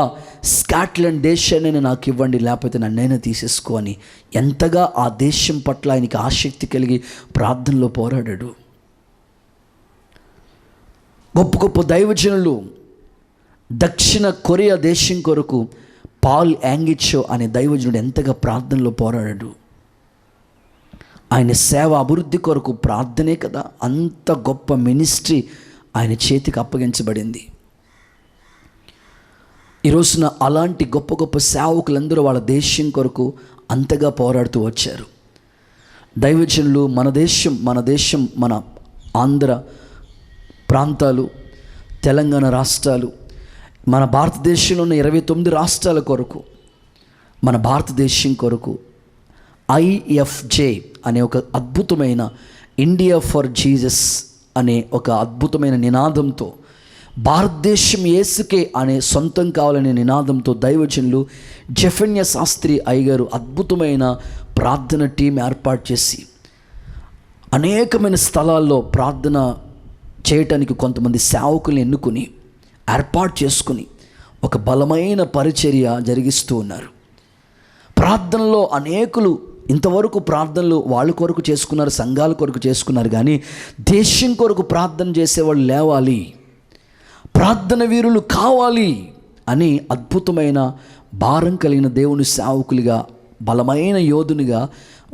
స్కాట్లాండ్ దేశాన్ని నాకు ఇవ్వండి, లేకపోతే నన్నైనా తీసేసుకో అని ఎంతగా ఆ దేశం పట్ల ఆయనకి ఆసక్తి కలిగి ప్రార్థనలో పోరాడాడు. గొప్ప గొప్ప దైవజనులు దక్షిణ కొరియా దేశం కొరకు పాల్ యాంగిచో అనే దైవజనుడు ఎంతగా ప్రార్థనలో పోరాడాడు. ఆయన సేవ అభివృద్ధి కొరకు ప్రార్థనే కదా, అంత గొప్ప మినిస్ట్రీ ఆయన చేతికి అప్పగించబడింది. ఈ రోజున అలాంటి గొప్ప గొప్ప సేవకులందరూ వాళ్ళ దేశం కొరకు అంతగా పోరాడుతూ వచ్చారు. దైవజనులు మన దేశం మన ఆంధ్ర ప్రాంతాలు, తెలంగాణ రాష్ట్రాలు, మన భారతదేశంలో ఉన్న 29 రాష్ట్రాల కొరకు, మన భారతదేశం కొరకు IFJ అనే ఒక అద్భుతమైన ఇండియా ఫర్ జీసస్ అనే ఒక అద్భుతమైన నినాదంతో, భారతదేశం యేసుకే అనే సొంతం కావాలనే నినాదంతో దైవజనులు జెఫన్య శాస్త్రి అయ్యగారు అద్భుతమైన ప్రార్థన టీం ఏర్పాటు చేసి అనేకమైన స్థలాల్లో ప్రార్థన చేయటానికి కొంతమంది సేవకుల్ని ఎన్నుకుని ఏర్పాటు చేసుకుని ఒక బలమైన పరిచర్య జరిగిస్తూ ఉన్నారు. ప్రార్థనలో అనేకులు ఇంతవరకు ప్రార్థనలు వాళ్ళ కొరకు చేసుకున్నారు, సంఘాల కొరకు చేసుకున్నారు, కానీ దేశం కొరకు ప్రార్థన చేసేవాళ్ళు లేవాలి, ప్రార్థన వీరులు కావాలి అని అద్భుతమైన భారం కలిగిన దేవుని సేవకులుగా, బలమైన యోధునిగా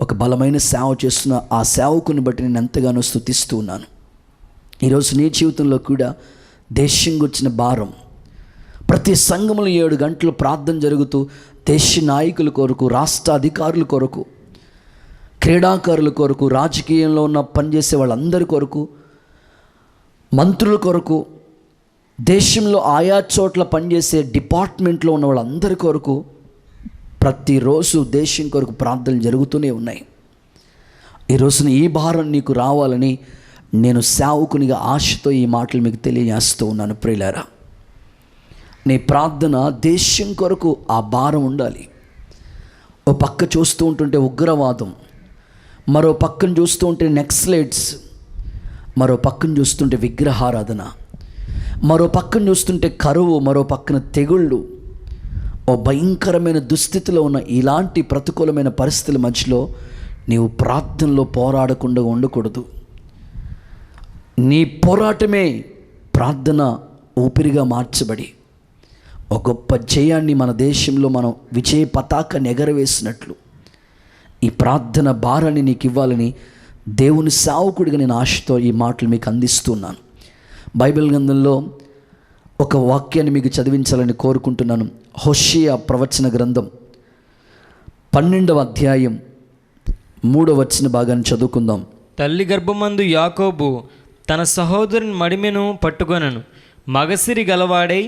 ఒక బలమైన సేవ చేస్తున్న ఆ సేవకుని బట్టి నేను ఎంతగానో స్తుతిస్తూ ఉన్నాను. ఈరోజు నీ జీవితంలో కూడా దేశం గురించిన భారం, ప్రతి సంఘములో 7 గంటలు ప్రార్థన జరుగుతూ దేశ నాయకుల కొరకు, రాష్ట్ర అధికారుల కొరకు, క్రీడాకారుల కొరకు, రాజకీయంలో ఉన్న పనిచేసే వాళ్ళందరి కొరకు, మంత్రుల కొరకు, దేశంలో ఆయా చోట్ల పనిచేసే డిపార్ట్మెంట్లో ఉన్న వాళ్ళందరి కొరకు ప్రతిరోజు దేశం కొరకు ప్రార్థనలు జరుగుతూనే ఉన్నాయి. ఈ రోజున ఈ భారం నీకు రావాలని నేను సేవకునిగా ఆశతో ఈ మాటలు మీకు తెలియజేస్తూ ఉన్నాను. ప్రియులారా, నీ ప్రార్థన దేశం కొరకు ఆ భారం ఉండాలి. ఓ పక్క చూస్తూ ఉంటుంటే ఉగ్రవాదం, మరో పక్కన చూస్తూ ఉంటే నెక్సలైట్స్, మరో పక్కన చూస్తుంటే విగ్రహారాధన, మరో పక్కన చూస్తుంటే కరువు, మరో పక్కన తెగుళ్ళు, ఓ భయంకరమైన దుస్థితిలో ఉన్న ఇలాంటి ప్రతికూలమైన పరిస్థితుల మధ్యలో నీవు ప్రార్థనలో పోరాడకుండా ఉండకూడదు. నీ పోరాటమే ప్రార్థన ఊపిరిగా మార్చబడి ఒక గొప్ప జయాన్ని మన దేశంలో మనం విజయ పతాకాన్ని ఎగరవేసినట్లు ఈ ప్రార్థన భారాన్ని నీకు ఇవ్వాలని దేవుని సేవకుడిగా నేను ఆశతో ఈ మాటలు మీకు అందిస్తున్నాను. బైబిల్ గ్రంథంలో ఒక వాక్యాన్ని మీకు చదివించాలని కోరుకుంటున్నాను. హోషేయ ప్రవచన గ్రంథం 12వ అధ్యాయం 3వ వచన భాగాన్ని చదువుకుందాం. తల్లి గర్భమందు యాకోబు తన సహోదరుని మడిమెను పట్టుకొనను, మగసిరి గలవాడై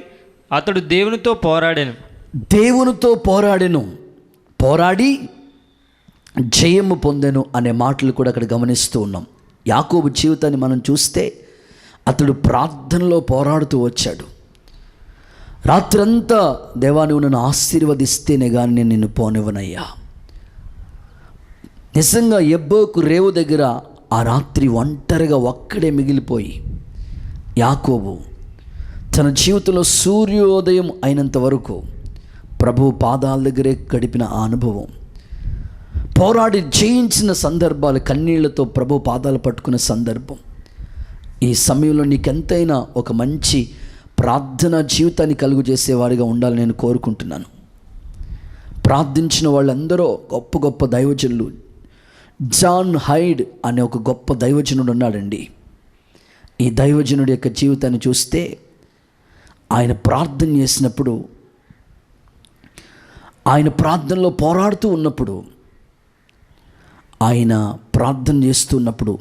అతడు దేవునితో పోరాడాను. దేవునితో పోరాడి జయము పొందెను అనే మాటలు కూడా అక్కడ గమనిస్తూ ఉన్నాం. యాకోబు జీవితాన్ని మనం చూస్తే అతడు ప్రార్థనలో పోరాడుతూ వచ్చాడు. రాత్రంతా దేవా నువ్వు నన్ను ఆశీర్వదిస్తేనే కానీ నేను నిన్ను పోనివ్వనయ్యా. నిజంగా ఎబ్బోకు రేవు దగ్గర ఆ రాత్రి ఒంటరిగా ఒక్కడే మిగిలిపోయి యాకోబు తన జీవితంలో సూర్యోదయం అయినంత వరకు ప్రభు పాదాల దగ్గరే గడిపిన ఆ అనుభవం, పోరాడి జయించిన సందర్భాలు, కన్నీళ్లతో ప్రభు పాదాలు పట్టుకున్న సందర్భం. ఈ సమయంలో నీకెంతైనా ఒక మంచి ప్రార్థన జీవితాన్ని కలుగు చేసేవాడిగా ఉండాలని నేను కోరుకుంటున్నాను. ప్రార్థించిన వాళ్ళందరూ గొప్ప గొప్ప దైవజనులు. జాన్ హైడ్ అనే ఒక గొప్ప దైవజనుడు ఉన్నాడండి. ఈ దైవజనుడి యొక్క జీవితాన్ని చూస్తే ఆయన ప్రార్థన చేసినప్పుడు, ఆయన ప్రార్థనలో పోరాడుతూ ఉన్నప్పుడు, ఆయన ప్రార్థన చేస్తున్నప్పుడు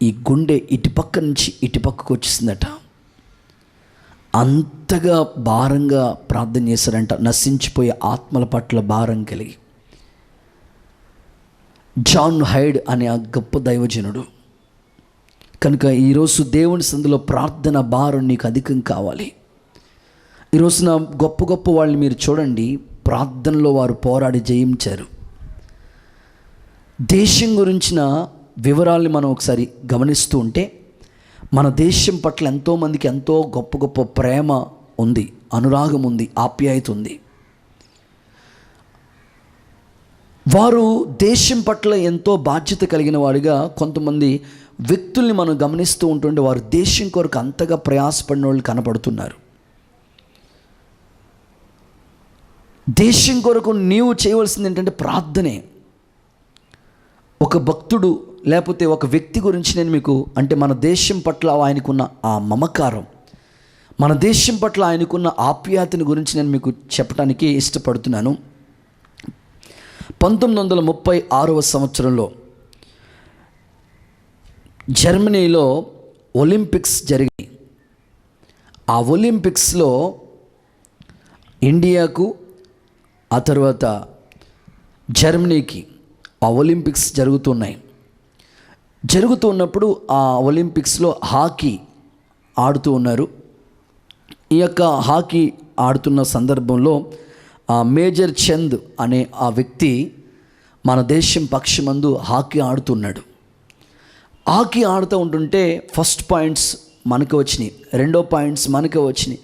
ఈ గుండె ఇటుపక్క నుంచి ఇటుపక్కకు వచ్చేసిందట. అంతగా భారంగా ప్రార్థన చేశారంట, నశించిపోయే ఆత్మల పట్ల భారం కలిగి. జాన్ హైడ్ అనే ఆ గొప్ప దైవజనుడు. కనుక ఈరోజు దేవుని సందులో ప్రార్థన భారం నీకు అధికం కావాలి. ఈరోజున గొప్ప గొప్ప వాళ్ళని మీరు చూడండి, ప్రార్థనలో వారు పోరాడి జయించారు. దేశం గురించిన వివరాల్ని మనం ఒకసారి గమనిస్తూ ఉంటే మన దేశం పట్ల ఎంతోమందికి ఎంతో గొప్ప గొప్ప ప్రేమ ఉంది, అనురాగం ఉంది, ఆప్యాయత ఉంది. వారు దేశం పట్ల ఎంతో బాధ్యత కలిగిన వాడిగా కొంతమంది వ్యక్తుల్ని మనం గమనిస్తూ ఉంటుంటే వారు దేశం కొరకు అంతగా ప్రయాసపడిన వాళ్ళు కనపడుతున్నారు. దేశం కొరకు నీవు చేయవలసింది ఏంటంటే ప్రార్థనే. ఒక భక్తుడు లేకపోతే ఒక వ్యక్తి గురించి నేను మీకు, అంటే మన దేశం పట్ల ఆయనకున్న ఆ మమకారం, మన దేశం పట్ల ఆయనకున్న ఆప్యాయతని గురించి నేను మీకు చెప్పడానికి ఇష్టపడుతున్నాను. 1936వ సంవత్సరంలో జర్మనీలో ఒలింపిక్స్ జరిగాయి. ఆ ఒలింపిక్స్లో ఇండియాకు ఆ తర్వాత జర్మనీకి ఆ ఒలింపిక్స్ జరుగుతున్నప్పుడు ఆ ఒలింపిక్స్లో హాకీ ఆడుతూ ఉన్నారు. ఈ యొక్క హాకీ ఆడుతున్న సందర్భంలో మేజర్ చంద్ అనే ఆ వ్యక్తి మన దేశం పక్షమందు హాకీ ఆడుతున్నాడు. హాకీ ఆడుతూ ఉంటుంటే ఫస్ట్ పాయింట్స్ మనకు వచ్చినాయి, రెండో పాయింట్స్ మనకు వచ్చినాయి.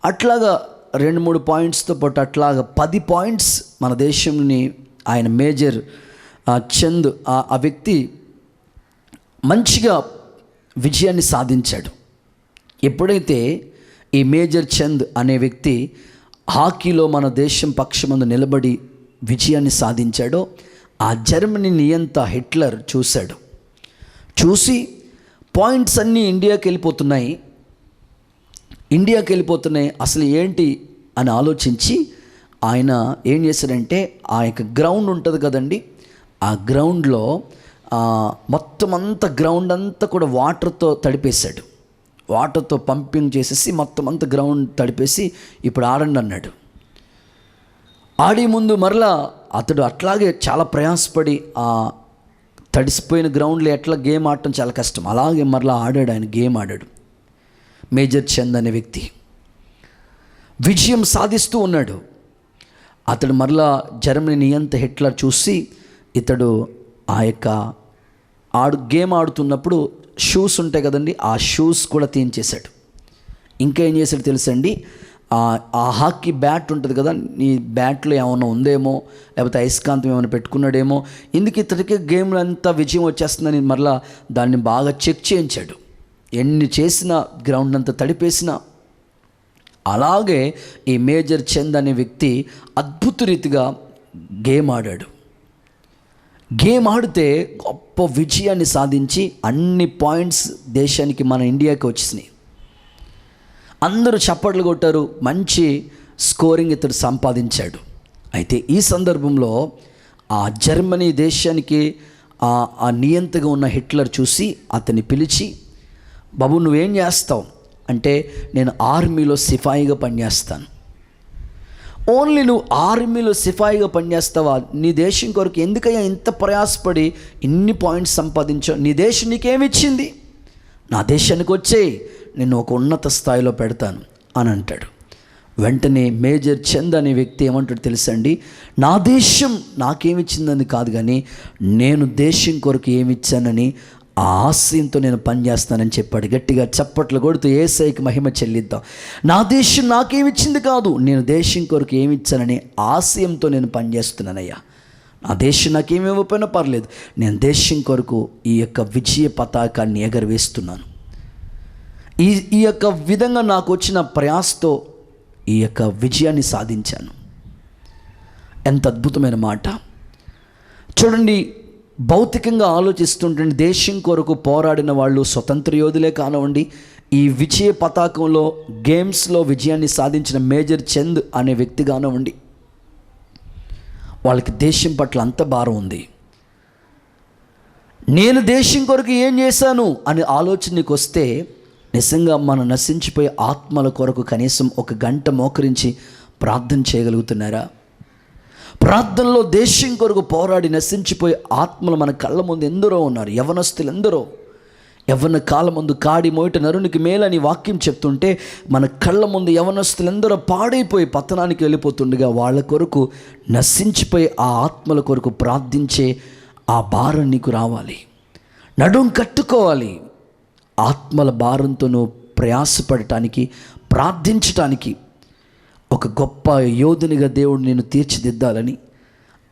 అట్లాగా 2-3 పాయింట్స్తో పాటు అట్లాగా 10 పాయింట్స్ మన దేశంని ఆయన మేజర్ చంద్ ఆ వ్యక్తి మంచిగా విజయాన్ని సాధించాడు. ఎప్పుడైతే ఈ మేజర్ చంద్ అనే వ్యక్తి హాకీలో మన దేశం పక్షమందు నిలబడి విజయాన్ని సాధించాడో ఆ జర్మనీ నియంత హిట్లర్ చూశాడు. చూసి పాయింట్స్ అన్నీ ఇండియాకి వెళ్ళిపోతున్నాయి, అసలు ఏంటి అని ఆలోచించి ఆయన ఏం చేశాడంటే ఆ యొక్క గ్రౌండ్ ఉంటుంది కదండి, ఆ గ్రౌండ్లో మొత్తం అంతా గ్రౌండ్ అంతా కూడా వాటర్తో తడిపేశాడు. వాటర్తో పంపింగ్ చేసేసి మొత్తం అంతా గ్రౌండ్ తడిపేసి ఇప్పుడు ఆడండి అన్నాడు. ఆడే ముందు మరలా అతడు అట్లాగే చాలా ప్రయాసపడి ఆ తడిసిపోయిన గ్రౌండ్లో ఎట్లా గేమ్ ఆడటం చాలా కష్టం, అలాగే మరలా ఆడాడు. ఆయన గేమ్ ఆడాడు. మేజర్ చంద్ అనే వ్యక్తి విజయం సాధిస్తూ ఉన్నాడు. అతడు మరలా జర్మనీ నియంత హిట్లర్ చూసి ఇతడు ఆ యొక్క గేమ్ ఆడుతున్నప్పుడు షూస్ ఉంటాయి కదండి, ఆ షూస్ కూడా తీయించేశాడు. ఇంకా ఏం చేశాడు తెలుసండి, ఆ హాకీ బ్యాట్ ఉంటుంది కదా, నీ బ్యాట్లో ఏమైనా ఉందేమో లేకపోతే అయస్కాంతం ఏమైనా పెట్టుకున్నాడేమో, ఇందుకు ఇతడికి గేమ్లో అంతా విజయం వచ్చేస్తుందని మరలా దాన్ని బాగా చెక్ చేయించాడు. ఎన్ని చేసినా గ్రౌండ్ అంతా తడిపేసినా. అలాగే ఈ మేజర్ చంద్ అనే వ్యక్తి అద్భుత రీతిగా గేమ్ ఆడాడు. గేమ్ ఆడితే గొప్ప విజయాన్ని సాధించి అన్ని పాయింట్స్ దేశానికి, మన ఇండియాకి వచ్చేసినాయి. అందరూ చప్పట్లు కొట్టారు, మంచి స్కోరింగ్ ఇతడు సంపాదించాడు. అయితే ఈ సందర్భంలో ఆ జర్మనీ దేశానికి ఆ నియంతగా ఉన్న హిట్లర్ చూసి అతన్ని పిలిచి, బాబు నువ్వేం చేస్తావు అంటే, నేను ఆర్మీలో సిపాయిగా పనిచేస్తాను. ఓన్లీ నువ్వు ఆర్మీలో సిపాయిగా పనిచేస్తావా? నీ దేశం కొరకు ఎందుకయ్యా ఇంత ప్రయాసపడి ఇన్ని పాయింట్స్ సంపాదించావు? నీ దేశం నీకేమిచ్చింది? నా దేశానికి వచ్చేయి, నేను ఒక ఉన్నత స్థాయిలో పెడతాను అని అంటాడు. వెంటనే మేజర్ చంద్ అనే వ్యక్తి ఏమంటాడు తెలుసండి, నా దేశం నాకేమిచ్చిందని కాదు కానీ నేను దేశం కొరకు ఏమిచ్చానని ఆ ఆశయంతో నేను పనిచేస్తానని చెప్పాడు. గట్టిగా చప్పట్లు కొడుతూ యేసయ్యకి మహిమ చెల్లిద్దాం. నా దేశం నాకేమిచ్చింది కాదు, నేను దేశం కొరకు ఏమిచ్చానని ఆశయంతో నేను పనిచేస్తున్నానయ్యా. నా దేశం నాకేమి ఇవ్వకపోయినా పర్లేదు, నేను దేశం కొరకు ఈ యొక్క విజయ పతాకాన్ని ఎగరవేస్తున్నాను. ఈ యొక్క విధంగా నాకు వచ్చిన ప్రయాసతో ఈ యొక్క విజయాన్ని సాధించాను. ఎంత అద్భుతమైన మాట చూడండి. భౌతికంగా ఆలోచిస్తుంటే దేశం కొరకు పోరాడిన వాళ్ళు స్వతంత్ర యోధులే కానివ్వండి, ఈ విజయ పతాకంలో గేమ్స్లో విజయాన్ని సాధించిన మేజర్ చంద్ అనే వ్యక్తి కానివ్వండి, వాళ్ళకి దేశం పట్ల అంత భారం ఉంది. నేను దేశం కొరకు ఏం చేశాను అనే ఆలోచన నీకు వస్తే, నిజంగా మనం నశించిపోయే ఆత్మల కొరకు కనీసం 1 గంట మోకరించి ప్రార్థన చేయగలుగుతున్నారా? ప్రార్థనలో దేశం కొరకు పోరాడి నశించిపోయే ఆత్మలు మన కళ్ళ ముందు ఎందరో ఉన్నారు. యవనస్తులు ఎందరో, యవ్వన కాలం ముందు కాడి మోయట నరునికి మేలని వాక్యం చెప్తుంటే మన కళ్ళ ముందు యవనస్తులు ఎందరో పాడైపోయి పతనానికి వెళ్ళిపోతుండగా వాళ్ళ కొరకు నశించిపోయే ఆ ఆత్మల కొరకు ప్రార్థించే ఆ భారం నీకు రావాలి. నడుం కట్టుకోవాలి. ఆత్మల భారంతో నువ్వు ప్రయాసపడటానికి, ప్రార్థించటానికి ఒక గొప్ప యోధునిగా దేవుడు నేను తీర్చిదిద్దాలని,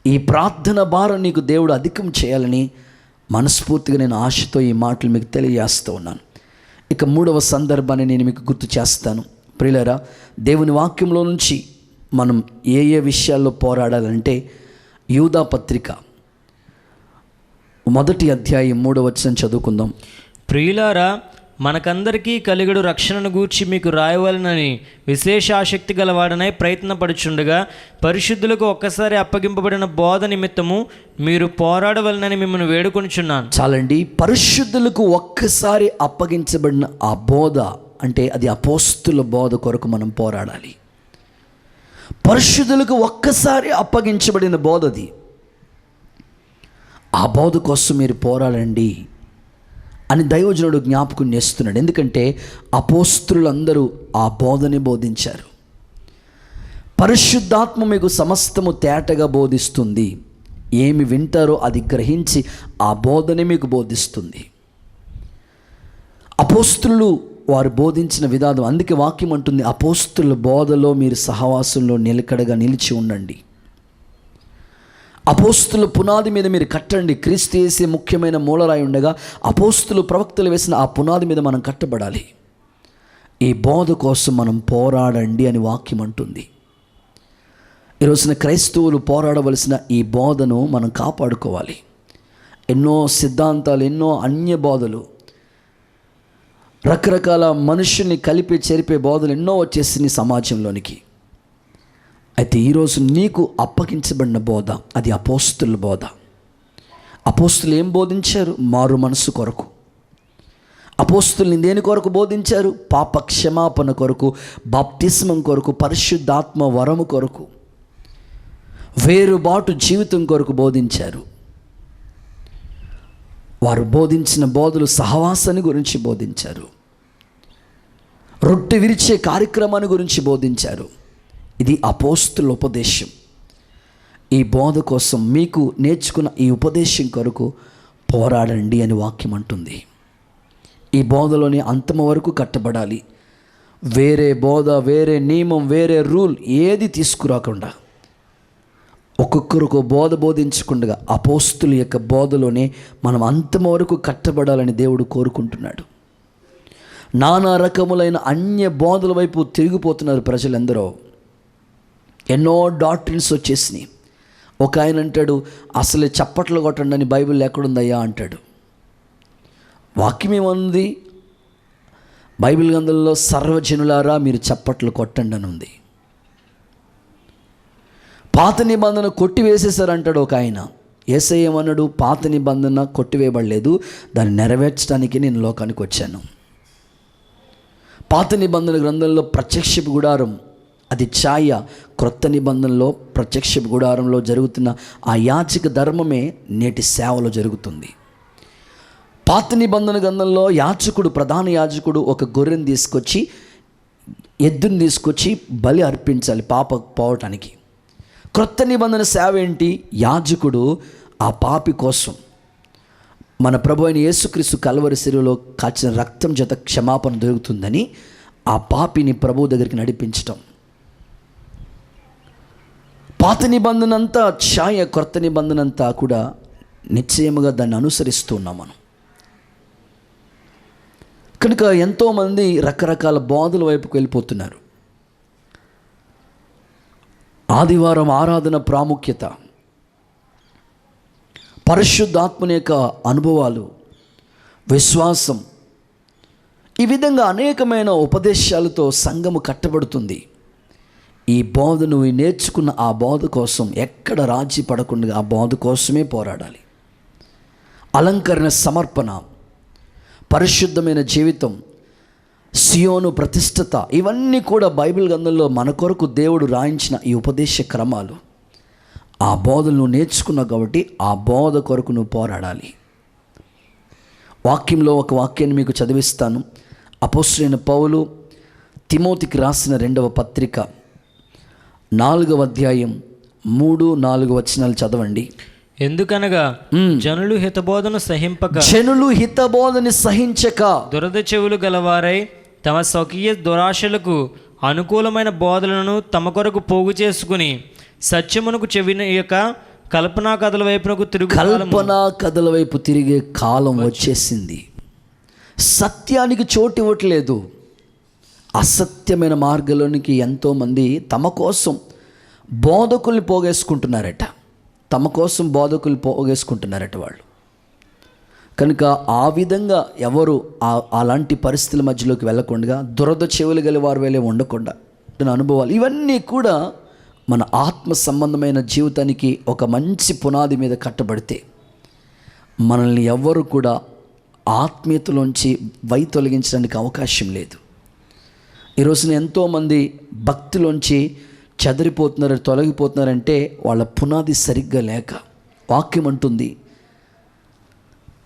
ఈ ప్రార్థన భారం నీకు దేవుడు అధికం చేయాలని మనస్ఫూర్తిగా నేను ఆశతో ఈ మాటలు మీకు తెలియజేస్తూ ఉన్నాను. ఇక 3వ సందర్భాన్ని నేను మీకు గుర్తు చేస్తాను. ప్రియులారా, దేవుని వాక్యంలో నుంచి మనం ఏ విషయాల్లో పోరాడాలంటే, యూదా పత్రిక 1వ అధ్యాయం 3వ వచనం చదువుకుందాం. ప్రియులారా, మనకందరికీ కలిగడు రక్షణను గూర్చి మీకు రాయవలనని విశేష ఆసక్తి గలవాడనై ప్రయత్నపడుచుండగా, పరిశుద్ధులకు ఒక్కసారి అప్పగింపబడిన బోధ నిమిత్తము మీరు పోరాడవలనని మిమ్మల్ని వేడుకొనుచున్నాను. చాలండి. పరిశుద్ధులకు ఒక్కసారి అప్పగించబడిన ఆ బోధ అంటే అది అపోస్తుల బోధ కొరకు మనం పోరాడాలి. పరిశుద్ధులకు ఒక్కసారి అప్పగించబడిన బోధది. ఆ బోధ కోసం మీరు పోరాడండి అని దైవజనుడు జ్ఞాపకం చేస్తున్నాడు. ఎందుకంటే అపోస్తులందరూ ఆ బోధని బోధించారు. పరిశుద్ధాత్మ మీకు సమస్తము తేటగా బోధిస్తుంది. ఏమి వింటారో అది గ్రహించి ఆ బోధని మీకు బోధిస్తుంది. అపోస్తులు వారు బోధించిన విధానం, అందుకే వాక్యం అంటుంది, అపోస్తుల బోధలో మీరు సహవాసంలో నిలకడగా నిలిచి ఉండండి. అపోస్తుల పునాది మీద మీరు కట్టండి. క్రీస్తు యేసే ముఖ్యమైన మూలరాయి ఉండగా అపోస్తులు ప్రవక్తలు వేసిన ఆ పునాది మీద మనం కట్టబడాలి. ఈ బోధ కోసం మనం పోరాడండి అని వాక్యం అంటుంది. ఈరోజున క్రైస్తవులు పోరాడవలసిన ఈ బోధను మనం కాపాడుకోవాలి. ఎన్నో సిద్ధాంతాలు, ఎన్నో అన్య బోధలు, రకరకాల మనుషుల్ని కలిపి చెరిపే బోధలు ఎన్నో వచ్చేసింది సమాజంలోనికి. అయితే ఈరోజు నీకు అప్పగించబడిన బోధ అది అపోస్తుల బోధ. అపోస్తులు ఏం బోధించారు? మారు మనసు కొరకు. అపోస్తుల్ని దేని కొరకు బోధించారు? పాప క్షమాపణ కొరకు, బాప్తిస్మం కొరకు, పరిశుద్ధాత్మ వరము కొరకు, వేరుబాటు జీవితం కొరకు బోధించారు. వారు బోధించిన బోధలు సహవాసాన్ని గురించి బోధించారు, రొట్టె విరిచే కార్యక్రమాన్ని గురించి బోధించారు. ఇది అపోస్తుల ఉపదేశం. ఈ బోధ కోసం మీకు నేర్చుకున్న ఈ ఉపదేశం కొరకు పోరాడండి అని వాక్యం అంటుంది. ఈ బోధలోని అంతమ వరకు కట్టబడాలి. వేరే బోధ, వేరే నియమం, వేరే రూల్ ఏది తీసుకురాకుండా ఒక్కొక్కరికి బోధ బోధించకుండా అపోస్తుల యొక్క బోధలోనే మనం అంతమ వరకు కట్టబడాలని దేవుడు కోరుకుంటున్నాడు. నానా రకములైన అన్య బోధల వైపు తిరిగిపోతున్నారు ప్రజలందరూ. ఎన్నో డాక్ట్రిన్స్ వచ్చేసినాయి. ఒక ఆయన అంటాడు, అసలే చప్పట్లు కొట్టండి అని బైబిల్ ఎక్కడుందయ్యా అంటాడు. వాక్యం ఏముంది? బైబిల్ గ్రంథంలో సర్వజనులారా మీరు చప్పట్లు కొట్టండి అని ఉంది. పాత నిబంధన కొట్టివేసేసారంటాడు ఒక ఆయన. యేసయ్య ఏమన్నాడు? పాత నిబంధన కొట్టివేయబడలేదు, దాన్ని నెరవేర్చడానికి నేను లోకానికి వచ్చాను. పాత నిబంధన గ్రంథంలో ప్రత్యక్షపు గుడారం అది ఛాయ, క్రొత్త నిబంధనలో ప్రత్యక్షపు గుడారంలో జరుగుతున్న ఆ యాజక ధర్మమే నేటి సేవలో జరుగుతుంది. పాత నిబంధన గ్రంథంలో యాజకుడు, ప్రధాన యాజకుడు ఒక గొర్రెను తీసుకొచ్చి, ఎద్దుని తీసుకొచ్చి బలి అర్పించాలి పాప పోవటానికి. క్రొత్త నిబంధన సేవ ఏంటి? యాజకుడు ఆ పాపి కోసం మన ప్రభు అయిన యేసుక్రీస్తు కల్వరి శిలువలో కాచిన రక్తం చేత క్షమాపణ దొరుకుతుందని ఆ పాపిని ప్రభు దగ్గరికి నడిపించటం. పాత నిబంధన అంతా ఛాయ, క్రొత్త నిబంధన అంతా కూడా నిశ్చయముగా దాన్ని అనుసరిస్తూ ఉన్నాం మనం. కనుక ఎంతోమంది రకరకాల బోధల వైపుకు వెళ్ళిపోతున్నారు. ఆదివారం ఆరాధన ప్రాముఖ్యత, పరిశుద్ధాత్మని యొక్క అనుభవాలు, విశ్వాసం, ఈ విధంగా అనేకమైన ఉపదేశాలతో సంఘము కట్టబడుతుంది. ఈ బోధ నువ్వు నేర్చుకున్న ఆ బోధ కోసం ఎక్కడ రాజీ పడకుండా ఆ బోధ కోసమే పోరాడాలి. అలంకరణ, సమర్పణ, పరిశుద్ధమైన జీవితం, సియోను ప్రతిష్టత, ఇవన్నీ కూడా బైబిల్ గ్రంథంలో మన కొరకు దేవుడు రాయించిన ఈ ఉపదేశ క్రమాలు. ఆ బోధలు నువ్వు నేర్చుకున్నావు కాబట్టి ఆ బోధ కొరకు నువ్వు పోరాడాలి. వాక్యంలో ఒక వాక్యాన్ని మీకు చదివిస్తాను. అపోస్తలుడైన పౌలు తిమోతికి రాసిన 2వ పత్రిక 4వ అధ్యాయం 3-4 వచనాలు చదవండి. ఎందుకనగా జనులు హితబోధను సహించక దురద చెవులు గలవారై తమ స్వకీయ దురాశలకు అనుకూలమైన బోధలను తమ కొరకు పోగు చేసుకుని సత్యమునకు చెవినయక కల్పనా కథల వైపు తిరిగే కాలం వచ్చేసింది. సత్యానికి చోటు ఇవ్వట్లేదు. అసత్యమైన మార్గంలోనికి ఎంతోమంది తమ కోసం బోధకుల్ని పోగేసుకుంటున్నారట. వాళ్ళు. కనుక ఆ విధంగా ఎవరు అలాంటి పరిస్థితుల మధ్యలోకి వెళ్ళకుండా, దురద చెవులు గల వారు వెళ్ళే ఉండకుండా అనుభవాలు, ఇవన్నీ కూడా మన ఆత్మ సంబంధమైన జీవితానికి ఒక మంచి పునాది మీద కట్టబడితే మనల్ని ఎవ్వరు కూడా ఆత్మీయతలోంచి తొలగించడానికి అవకాశం లేదు. ఈరోజున ఎంతోమంది భక్తిలోంచి చెదిరిపోతున్నారు, తొలగిపోతున్నారంటే వాళ్ళ పునాది సరిగ్గా లేక. వాక్యం అంటుంది,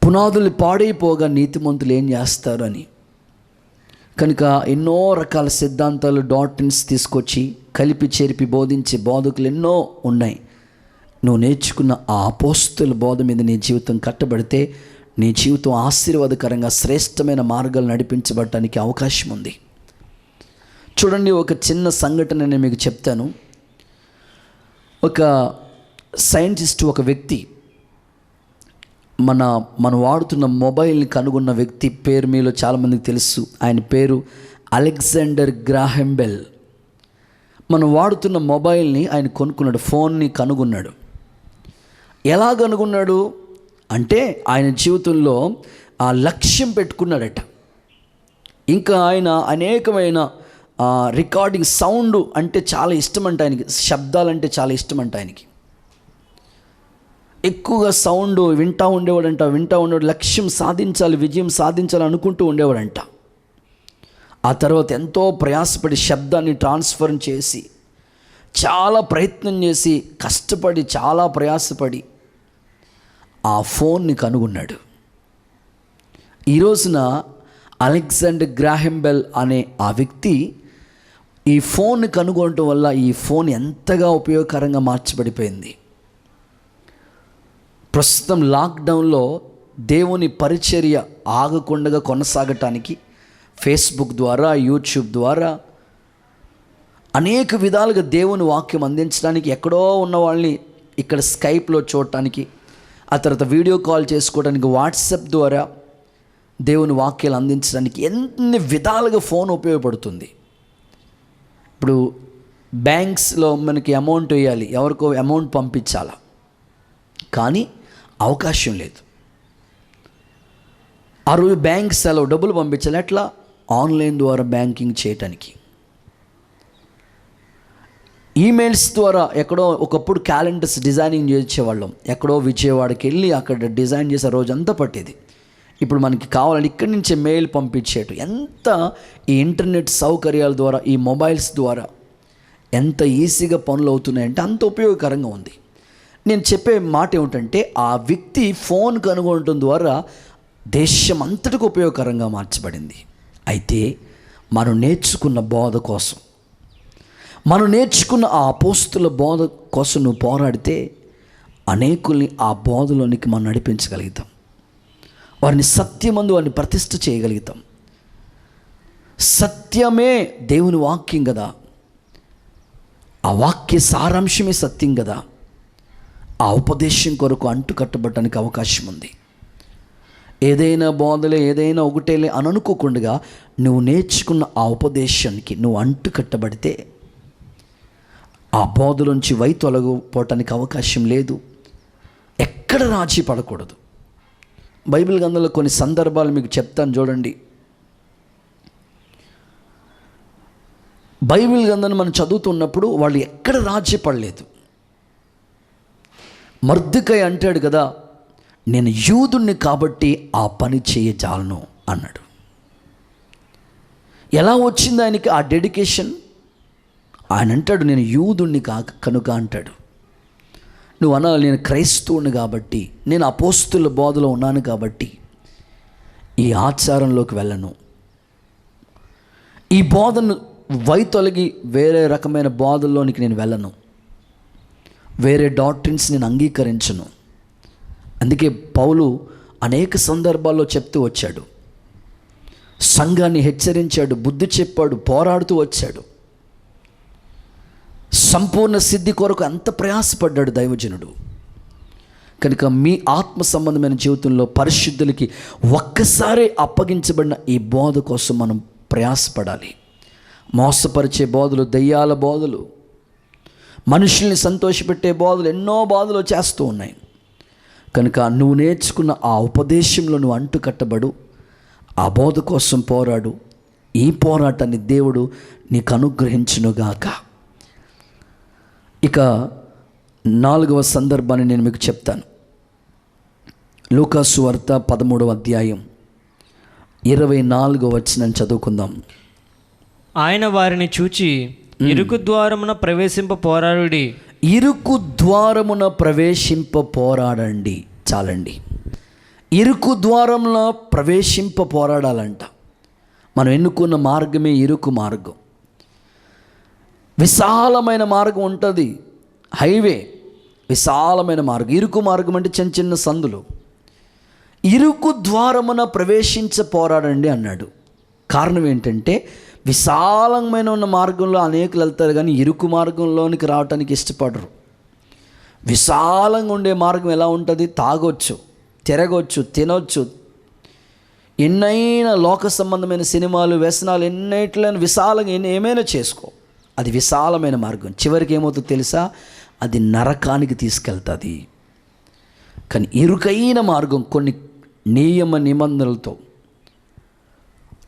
పునాదులు పాడైపోగా నీతిమంతులు ఏం చేస్తారు అని. కనుక ఎన్నో రకాల సిద్ధాంతాలు, డాక్ట్రిన్స్ తీసుకొచ్చి కలిపి చేరిపి బోధించే బోధకులు ఎన్నో ఉన్నాయి. నువ్వు నేర్చుకున్న ఆ అపోస్తుల బోధ మీద నీ జీవితం కట్టబడితే నీ జీవితం ఆశీర్వాదకరంగా శ్రేష్టమైన మార్గాలు నడిపించబడటానికి అవకాశం ఉంది. చూడండి, ఒక చిన్న సంఘటన నేను మీకు చెప్తాను. ఒక సైంటిస్ట్, ఒక వ్యక్తి, మనం వాడుతున్న మొబైల్ని కనుగొన్న వ్యక్తి పేరు మీలో చాలామందికి తెలుసు. ఆయన పేరు అలెగ్జాండర్ గ్రాహం బెల్. మనం వాడుతున్న మొబైల్ని ఆయన కొనుక్కున్నాడు, ఫోన్ని కనుగొన్నాడు. ఎలా కనుగొన్నాడు అంటే ఆయన జీవితంలో ఆ లక్ష్యం పెట్టుకున్నాడట. ఇంకా ఆయన అనేకమైన రికార్డింగ్ సౌండ్ అంటే చాలా ఇష్టం అంట ఆయనకి, శబ్దాలంటే చాలా ఇష్టం అంట ఆయనకి. ఎక్కువగా సౌండ్ వింటూ ఉండేవాడు, లక్ష్యం సాధించాలి, విజయం సాధించాలి అనుకుంటూ ఉండేవాడంట. ఆ తర్వాత ఎంతో ప్రయాసపడి శబ్దాన్ని ట్రాన్స్ఫర్ చేసి, చాలా ప్రయత్నం చేసి, కష్టపడి, చాలా ప్రయాసపడి ఆ ఫోన్ని కనుగొన్నాడు. ఈ రోజున అలెగ్జాండర్ గ్రాహం బెల్ అనే ఆ వ్యక్తి ఈ ఫోన్ని కనుగొనటం వల్ల ఈ ఫోన్ ఎంతగా ఉపయోగకరంగా మార్చబడిపోయింది. ప్రస్తుతం లాక్డౌన్లో దేవుని పరిచర్య ఆగకుండా కొనసాగటానికి ఫేస్బుక్ ద్వారా, యూట్యూబ్ ద్వారా అనేక విధాలుగా దేవుని వాక్యం అందించడానికి, ఎక్కడో ఉన్న వాళ్ళని ఇక్కడ స్కైప్లో చూడటానికి, ఆ తర్వాత వీడియో కాల్ చేసుకోవడానికి, వాట్సాప్ ద్వారా దేవుని వాక్యాలు అందించడానికి ఎన్ని విధాలుగా ఫోన్ ఉపయోగపడుతుంది. ఇప్పుడు బ్యాంక్స్లో మనకి అమౌంట్ వేయాలి, ఎవరికో అమౌంట్ పంపించాలా, కానీ అవకాశం లేదు. ఆ రోజు బ్యాంక్ సెలవు, డబ్బులు పంపించాలి, ఎట్లా? ఆన్లైన్ ద్వారా బ్యాంకింగ్ చేయటానికి. ఈమెయిల్స్ ద్వారా ఎక్కడో ఒకప్పుడు క్యాలెండర్స్ డిజైనింగ్ చేసేవాళ్ళం, ఎక్కడో విజయవాడకి వెళ్ళి అక్కడ డిజైన్ చేసే రోజంతా పట్టేది. ఇప్పుడు మనకి కావాలని ఇక్కడి నుంచే మెయిల్ పంపించేటు. ఎంత ఈ ఇంటర్నెట్ సౌకర్యాల ద్వారా, ఈ మొబైల్స్ ద్వారా ఎంత ఈజీగా పనులు అవుతున్నాయంటే అంత ఉపయోగకరంగా ఉంది. నేను చెప్పే మాట ఏమిటంటే, ఆ వ్యక్తి ఫోన్ కనుగొనడం ద్వారా దేశం అంతటికి ఉపయోగకరంగా మార్చబడింది. అయితే మనం నేర్చుకున్న బోధ కోసం, మనం నేర్చుకున్న ఆ అపోస్తుల బోధ కోసం నువ్వు పోరాడితే అనేకుల్ని ఆ బోధలోనికి మనం నడిపించగలుగుతాం. వారిని సత్యమందు వారిని ప్రతిష్ఠ చేయగలుగుతాం. సత్యమే దేవుని వాక్యం కదా, ఆ వాక్య సారాంశమే సత్యం కదా. ఆ ఉపదేశం కొరకు అంటు కట్టబడటానికి అవకాశం ఉంది. ఏదైనా బోధలే, ఏదైనా ఒకటేలే అని అనుకోకుండా నువ్వు నేర్చుకున్న ఆ ఉపదేశానికి నువ్వు అంటు కట్టబడితే ఆ బోధలోంచి తొలగిపోవటానికి అవకాశం లేదు. ఎక్కడ రాజీ పడకూడదు. బైబిల్ గ్రంథంలో కొన్ని సందర్భాలు మీకు చెప్తాను చూడండి. బైబిల్ గ్రంథాన్ని మనం చదువుతున్నప్పుడు వాళ్ళు ఎక్కడ రాజీ పడలేదు. మొర్దెకై అంటాడు కదా, నేను యూదుణ్ణి కాబట్టి ఆ పని చేయజాలను అన్నాడు. ఎలా వచ్చింది ఆయనకి ఆ డెడికేషన్? ఆయన అంటాడు, నేను యూదుణ్ణి కనుక అంటాడు. నువ్వు అనాలి, నేను క్రైస్తవుని కాబట్టి, నేను అపోస్తుల బోధలో ఉన్నాను కాబట్టి ఈ ఆచారంలోకి వెళ్ళను, ఈ బోధను తొలగి వేరే రకమైన బోధల్లోనికి నేను వెళ్ళను, వేరే డాక్ట్రిన్స్ నేను అంగీకరించను. అందుకే పౌలు అనేక సందర్భాల్లో చెప్తూ వచ్చాడు, సంఘాన్ని హెచ్చరించాడు, బుద్ధి చెప్పాడు, పోరాడుతూ వచ్చాడు. సంపూర్ణ సిద్ధి కొరకు అంత ప్రయాసపడ్డాడు దైవజనుడు. కనుక మీ ఆత్మ సంబంధమైన జీవితంలో పరిశుద్ధులకి ఒక్కసారి అప్పగించబడిన ఈ బోధ కోసం మనం ప్రయాసపడాలి. మోసపరిచే బోధలు, దయ్యాల బోధలు, మనుషుల్ని సంతోషపెట్టే బోధలు, ఎన్నో బోధలు చేస్తూ ఉన్నాయి. కనుక నువ్వు నేర్చుకున్న ఆ ఉపదేశంలో నువ్వు అంటు కట్టబడు, ఆ బోధ కోసం పోరాడు. ఈ పోరాటాన్ని దేవుడు నీకు అనుగ్రహించునుగాక. ఇక 4వ సందర్భాన్ని నేను మీకు చెప్తాను. లూకా సువార్త 13వ అధ్యాయం 24వ వచనం చదువుకుందాం. ఆయన వారిని చూచి, ఇరుకు ద్వారమున ప్రవేశింప పోరాడుడి. ఇరుకు ద్వారమున ప్రవేశింప పోరాడండి. చాలండి. ఇరుకు ద్వారంలో ప్రవేశింప పోరాడాలంట. మనం ఎన్నుకున్న మార్గమే ఇరుకు మార్గం. విశాలమైన మార్గం ఉంటుంది, హైవే, విశాలమైన మార్గం. ఇరుకు మార్గం అంటే చిన్న చిన్న సందులు. ఇరుకు ద్వారమున ప్రవేశించ పోరాడండి అన్నాడు. కారణం ఏంటంటే, విశాలమైన ఉన్న మార్గంలో అనేకులు వెళ్తారు, కానీ ఇరుకు మార్గంలోనికి రావడానికి ఇష్టపడరు. విశాలంగా ఉండే మార్గం ఎలా ఉంటుంది? తాగొచ్చు, తిరగొచ్చు, తినొచ్చు, ఎన్నైనా లోక సంబంధమైన సినిమాలు, వ్యసనాలు, ఎన్నైట్లైనా విశాలంగా ఏమైనా చేసుకో. అది విశాలమైన మార్గం. చివరికి ఏమవుతుందో తెలుసా? అది నరకానికి తీసుకెళ్తుంది. కానీ ఇరుకైన మార్గం కొన్ని నియమ నిబంధనలతో,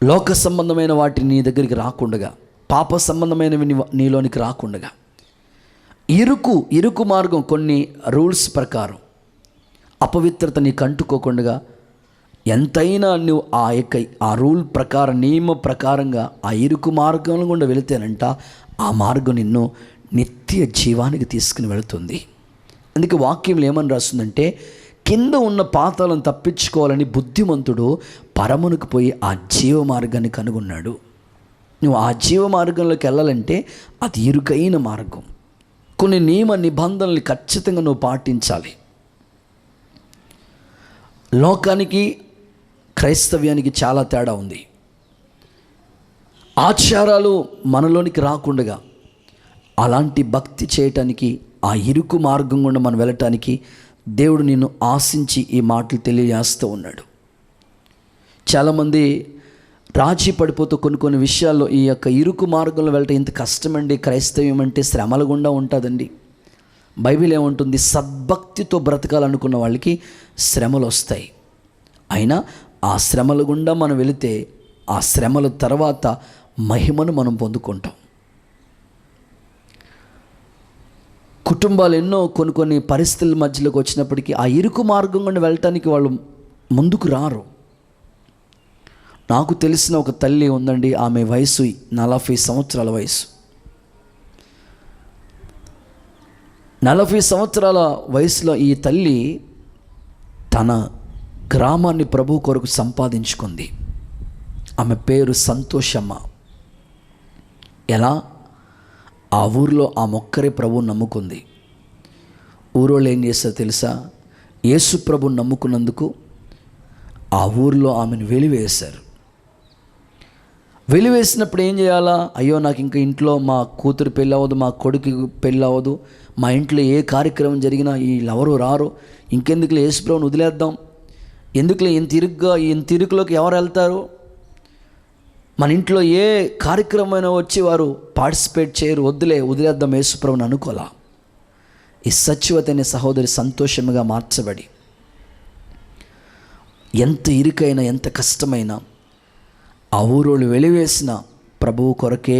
లోక సంబంధమైన వాటిని నీ దగ్గరికి రాకుండా పాప సంబంధమైనవి నీలోనికి రాకుండగా, ఇరుకు మార్గం, కొన్ని రూల్స్ ప్రకారం అపవిత్రత నీకు అంటుకోకుండా ఎంతైనా నువ్వు ఆ రూల్ ప్రకారం, నియమ ప్రకారంగా ఆ ఇరుకు మార్గంలో గుండా వెళితేనంట ఆ మార్గం నిన్ను నిత్య జీవానికి తీసుకుని వెళుతుంది. అందుకే వాక్యంలో ఏమని రాస్తుందంటే, కింద ఉన్న పాతాలను తప్పించుకోవాలని బుద్ధిమంతుడు పరమునకు పోయి ఆ జీవ మార్గాన్ని కనుగొన్నాడు. నువ్వు ఆ జీవ మార్గంలోకి వెళ్ళాలంటే అది ఇరుకైన మార్గం. కొన్ని నియమ నిబంధనలు ఖచ్చితంగా నువ్వు పాటించాలి. లోకానికి క్రైస్తవ్యానికి చాలా తేడా ఉంది. ఆచారాలు మనలోనికి రాకుండగా అలాంటి భక్తి చేయటానికి, ఆ ఇరుకు మార్గం గుండా మనం వెళ్ళటానికి దేవుడు నిన్ను ఆశించి ఈ మాటలు తెలియజేస్తూ ఉన్నాడు. చాలామంది రాజీ పడిపోతూ కొన్ని విషయాల్లో ఈ యొక్క ఇరుకు మార్గంలో వెళ్ళటం ఇంత కష్టమండి, క్రైస్తవ్యం అంటే శ్రమల గుండా ఉంటుందండి. బైబిల్ ఏముంటుంది, సద్భక్తితో బ్రతకాలనుకున్న వాళ్ళకి శ్రమలు వస్తాయి. అయినా ఆ శ్రమల గుండా మనం వెళితే ఆ శ్రమల తర్వాత మహిమను మనం పొందుకుంటాం. కుటుంబాలు ఎన్నో కొన్ని పరిస్థితుల మధ్యలోకి వచ్చినప్పటికీ ఆ ఇరుకు మార్గం గుండా వెళ్ళటానికి వాళ్ళు ముందుకు రారు. నాకు తెలిసిన ఒక తల్లి ఉందండి, ఆమె వయసు 40 సంవత్సరాల వయసు. 40 సంవత్సరాల వయసులో ఈ తల్లి తన గ్రామాన్ని ప్రభు కొరకు సంపాదించుకుంది. ఆమె పేరు సంతోషమ్మ. ఎలా? ఆ ఊరిలో ఆ మొక్కరే ప్రభువుని నమ్ముకుంది. ఊరోళ్ళు ఏం చేస్తారో తెలుసా? యేసు ప్రభువుని నమ్ముకున్నందుకు ఆ ఊరిలో ఆమెను వెలివేశారు. వెలివేసినప్పుడు ఏం చేయాలా? అయ్యో, నాకు ఇంకా ఇంట్లో మా కూతురు పెళ్ళి అవ్వదు, మా కొడుకు పెళ్ళి అవ్వదు, మా ఇంట్లో ఏ కార్యక్రమం జరిగినా వీళ్ళెవరూ రారు, ఇంకెందుకులే యేసు ప్రభువుని వదిలేద్దాం, ఎందుకులే ఇంత ఇరుకులోకి ఎవరు వెళ్తారు, మన ఇంట్లో ఏ కార్యక్రమమైనా వచ్చి వారు పార్టిసిపేట్ చేయరు, వదిలేద్దాం యేసు ప్రభువుని అనుకోలా. ఈ సత్యవతి అనే సహోదరి సంతోషంగా మార్చబడి ఎంత ఇరుకైనా ఎంత కష్టమైనా ఆ ఊరోళ్ళు వెలివేసిన ప్రభువు కొరకే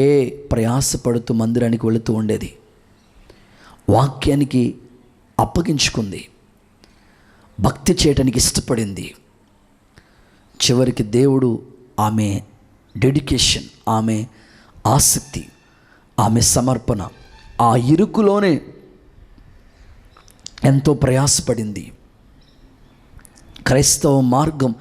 ప్రయాసపడుతూ మందిరానికి వెళుతూ ఉండేది. వాక్యానికి అప్పగించుకుంది, భక్తి చేయటానికి ఇష్టపడింది. చివరికి దేవుడు ఆమె డెడికేషన్, ఆమె ఆసక్తి, ఆమె సమర్పణ, ఆ ఇరుకులోనే ఎంతో ప్రయాసపడింది. క్రైస్తవ మార్గం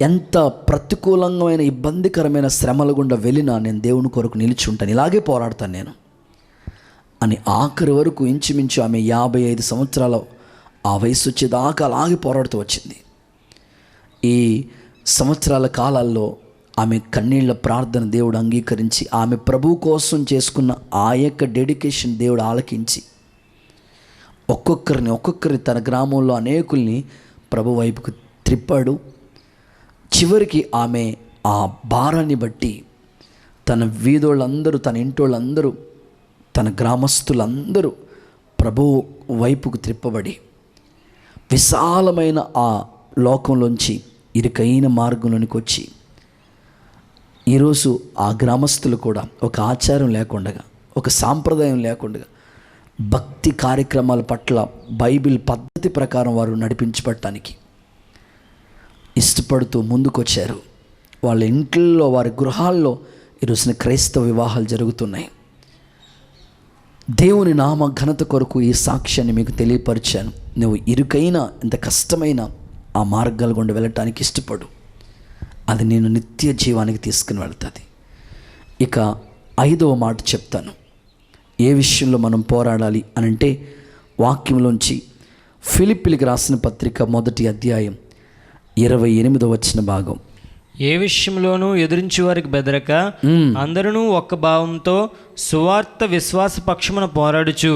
ఎంత ప్రతికూలంగా ఇబ్బందికరమైన శ్రమల గుండా వెళ్ళినా నేను దేవుని కొరకు నిలిచి ఉంటాను, ఇలాగే పోరాడతాను నేను అని ఆఖరి వరకు ఇంచుమించు ఆమె 55 సంవత్సరాల ఆ వయసు వచ్చేదాకా అలాగే పోరాడుతూ వచ్చింది. ఈ సంవత్సరాల కాలాల్లో ఆమె కన్నీళ్ల ప్రార్థన దేవుడు అంగీకరించి ఆమె ప్రభు కోసం చేసుకున్న ఆ యొక్క డెడికేషన్ దేవుడు ఆలకించి ఒక్కొక్కరిని తన గ్రామంలో అనేకుల్ని ప్రభు వైపుకు త్రిప్పాడు. చివరికి ఆమె ఆ భారాన్ని బట్టి తన వీధోళ్ళందరూ, తన ఇంటోళ్ళందరూ, తన గ్రామస్తులందరూ ప్రభు వైపుకు త్రిప్పబడి విశాలమైన ఆ లోకంలోంచి ఇరుకైన మార్గంలోనికి వచ్చి ఈరోజు ఆ గ్రామస్తులు కూడా ఒక ఆచారం లేకుండా, ఒక సాంప్రదాయం లేకుండా భక్తి కార్యక్రమాల పట్ల బైబిల్ పద్ధతి ప్రకారం వారు నడిపించబడటానికి ఇష్టపడుతూ ముందుకొచ్చారు. వాళ్ళ ఇంట్లో, వారి గృహాల్లో ఈరోజున క్రైస్తవ వివాహాలు జరుగుతున్నాయి. దేవుని నామ ఘనత కొరకు ఈ సాక్ష్యాన్ని మీకు తెలియపరిచాను. నువ్వు ఇరుకైన ఎంత కష్టమైన ఆ మార్గాల గుండా వెళ్ళటానికి ఇష్టపడు, అది నేను నిత్య జీవానికి తీసుకుని వెళ్తుంది. ఇక 5వ మాట చెప్తాను. ఏ విషయంలో మనం పోరాడాలి అని అంటే వాక్యంలోంచి ఫిలిప్పీలకు రాసిన పత్రిక 1వ అధ్యాయం 28వ వచన భాగం. ఏ విషయంలోనూ ఎదురించి వారికి బెదరక అందరూ ఒక్క భావంతో సువార్త విశ్వాస పక్షమున పోరాడుచు,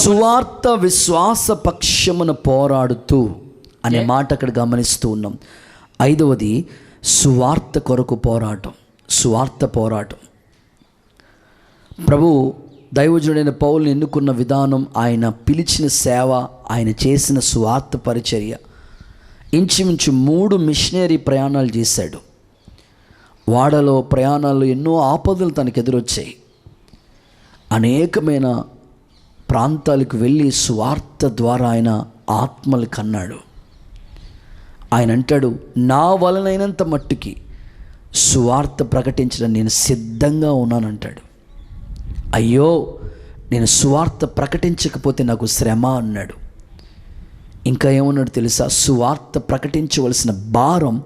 సువార్త విశ్వాస పక్షమున పోరాడుతూ అనే మాట అక్కడ గమనిస్తూ ఉన్నాం. 5వది సువార్త కొరకు పోరాటం, సువార్త పోరాటం. ప్రభు దైవజనుడైన పౌలుని ఎన్నుకున్న విధానం, ఆయన పిలిచిన సేవ, ఆయన చేసిన సువార్త పరిచర్య, ఇంచుమించు 3 మిషనరీ ప్రయాణాలు చేశాడు. వాడలో ప్రయాణాల్లో ఎన్నో ఆపదలు తనకు ఎదురొచ్చాయి. అనేకమైన ప్రాంతాలకు వెళ్ళి సువార్త ద్వారా ఆయన ఆత్మలు కన్నాడు. ఆయన అంటాడు, నా వలనైనంత మట్టుకి సువార్త ప్రకటించడం నేను సిద్ధంగా ఉన్నానంటాడు. అయ్యో, నేను సువార్త ప్రకటించకపోతే నాకు శ్రమ అన్నాడు. ఇంకా ఏమన్నాడు తెలుసా? సువార్త ప్రకటించవలసిన భారం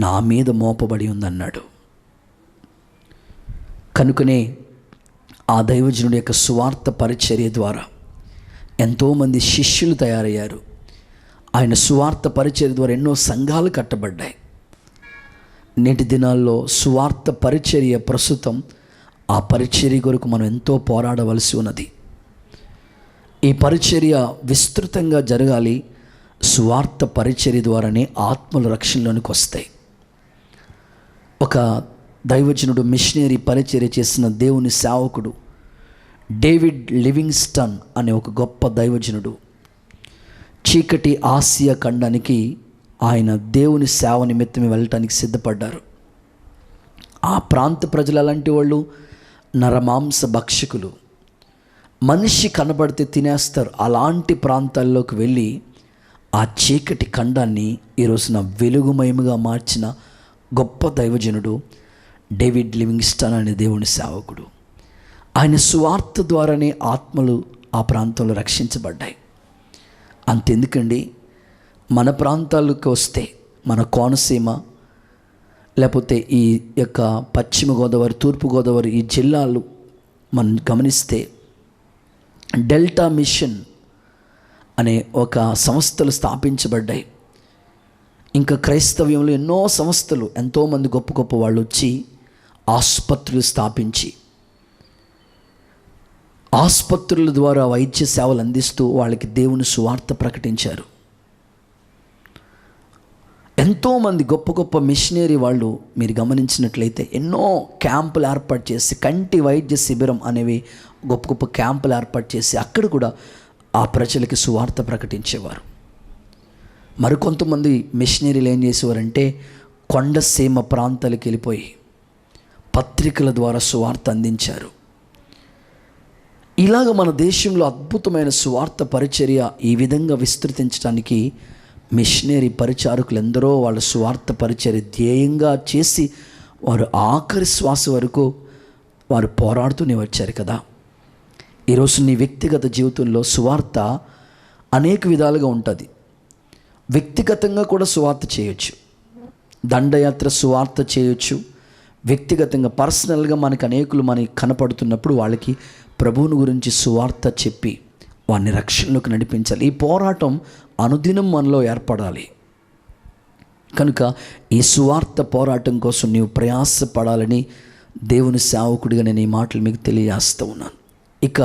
నా మీద మోపబడి ఉందన్నాడు. కనుకనే ఆ దైవజనుడి యొక్క సువార్త పరిచర్య ద్వారా ఎంతోమంది శిష్యులు తయారయ్యారు. ఆయన సువార్త పరిచర్య ద్వారా ఎన్నో సంఘాలు కట్టబడ్డాయి. నేటి దినాల్లో సువార్త పరిచర్య ప్రస్తుతం, ఆ పరిచర్య కొరకు మనం ఎంతో పోరాడవలసి ఉన్నది. ఈ పరిచర్య విస్తృతంగా జరగాలి. సువార్త పరిచర్య ద్వారానే ఆత్మల రక్షణలోనికి వస్తాయి. ఒక దైవజనుడు మిషనరీ పరిచర్య చేసిన దేవుని సేవకుడు డేవిడ్ లివింగ్స్టన్ అనే ఒక గొప్ప దైవజనుడు చీకటి ఆసియా ఖండానికి ఆయన దేవుని సేవ నిమిత్తమే వెళ్ళటానికి సిద్ధపడ్డారు. ఆ ప్రాంత ప్రజలు అలాంటి వాళ్ళు నరమాంస భక్షకులు, మనిషి కనబడితే తినేస్తారు. అలాంటి ప్రాంతాల్లోకి వెళ్ళి ఆ చీకటి ఖండాన్ని ఈరోజున వెలుగుమయముగా మార్చిన గొప్ప దైవజనుడు డేవిడ్ లివింగ్స్టన్ అనే దేవుని సేవకుడు. ఆయన సువార్త ద్వారానే ఆత్మలు ఆ ప్రాంతంలో రక్షించబడ్డాయి. అంతెందుకండి, మన ప్రాంతాలకు వస్తే, మన కోనసీమ లేకపోతే ఈ యొక్క పశ్చిమ గోదావరి, తూర్పు గోదావరి ఈ జిల్లాలు మనం గమనిస్తే డెల్టా మిషన్ అనే ఒక సంస్థలు స్థాపించబడ్డాయి. ఇంకా క్రైస్తవ్యంలో ఎన్నో సంస్థలు, ఎంతోమంది గొప్ప గొప్ప వాళ్ళు వచ్చి ఆసుపత్రులు స్థాపించి ఆసుపత్రుల ద్వారా వైద్య సేవలు అందిస్తూ వాళ్ళకి దేవుని సువార్త ప్రకటించారు. ఎంతోమంది గొప్ప గొప్ప మిషనరీ వాళ్ళు మీరు గమనించినట్లయితే ఎన్నో క్యాంపులు ఏర్పాటు చేసి, కంటి వైద్య శిబిరం అనేవి గొప్ప గొప్ప క్యాంపులు ఏర్పాటు చేసి అక్కడ కూడా ఆ ప్రజలకి సువార్త ప్రకటించేవారు. మరికొంతమంది మిషనరీలు ఏం చేసేవారంటే కొండసీమ ప్రాంతాలకు వెళ్ళిపోయి పత్రికల ద్వారా సువార్త అందించారు. ఇలాగ మన దేశంలో అద్భుతమైన సువార్త పరిచర్య ఈ విధంగా విస్తృతించడానికి మిషనరీ పరిచారకులు ఎందరో వాళ్ళ సువార్త పరిచర్య ధ్యేయంగా చేసి వారు ఆఖరి శ్వాస వరకు వారు పోరాడుతూనే వచ్చారు కదా. ఈరోజు నీ వ్యక్తిగత జీవితంలో సువార్త అనేక విధాలుగా ఉంటుంది. వ్యక్తిగతంగా కూడా సువార్త చేయొచ్చు, దండయాత్ర సువార్త చేయొచ్చు. వ్యక్తిగతంగా పర్సనల్గా మనకు అనేకులు మనకి కనపడుతున్నప్పుడు వాళ్ళకి ప్రభువుని గురించి సువార్త చెప్పి వారిని రక్షణలోకి నడిపించాలి. ఈ పోరాటం అనుదినం మనలో ఏర్పడాలి. కనుక ఈ సువార్త పోరాటం కోసం నీవు ప్రయాసపడాలని దేవుని సేవకుడిగా నేను ఈ మాటలు మీకు తెలియజేస్తూ ఉన్నాను. ఇక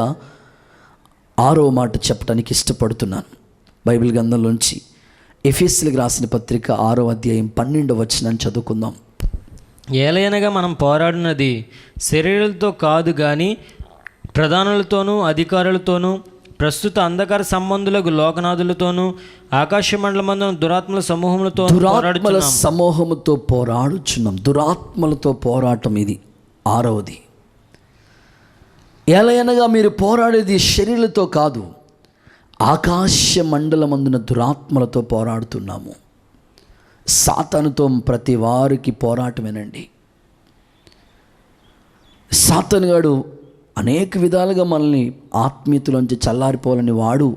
6వ మాట చెప్పడానికి ఇష్టపడుతున్నాను. బైబిల్ గ్రంథంలోంచి ఎఫెసీయులకు రాసిన పత్రిక 6వ అధ్యాయం 12వ వచనాన్ని చదువుకుందాం. ఏలయనగా మనం పోరాడినది శరీరాలతో కాదు కానీ ప్రధానులతోనూ అధికారులతోనూ ప్రస్తుత అంధకార సంబంధులకు లోకనాథులతోనూ ఆకాశ మండలమందున దురాత్మల సమూహముతో పోరాడుచున్నాం. దురాత్మలతో పోరాటం ఇది 6వది. ఏలయనగా మీరు పోరాడేది శరీరాలతో కాదు, ఆకాశ మండలమందున దురాత్మలతో పోరాడుతున్నాము. సాతానుతో ప్రతి వారికి పోరాటమేనండి. సాతానుగాడు అనేక విధాలుగా మనల్ని ఆత్మీయతలోంచి చల్లారిపోవాలని వాడు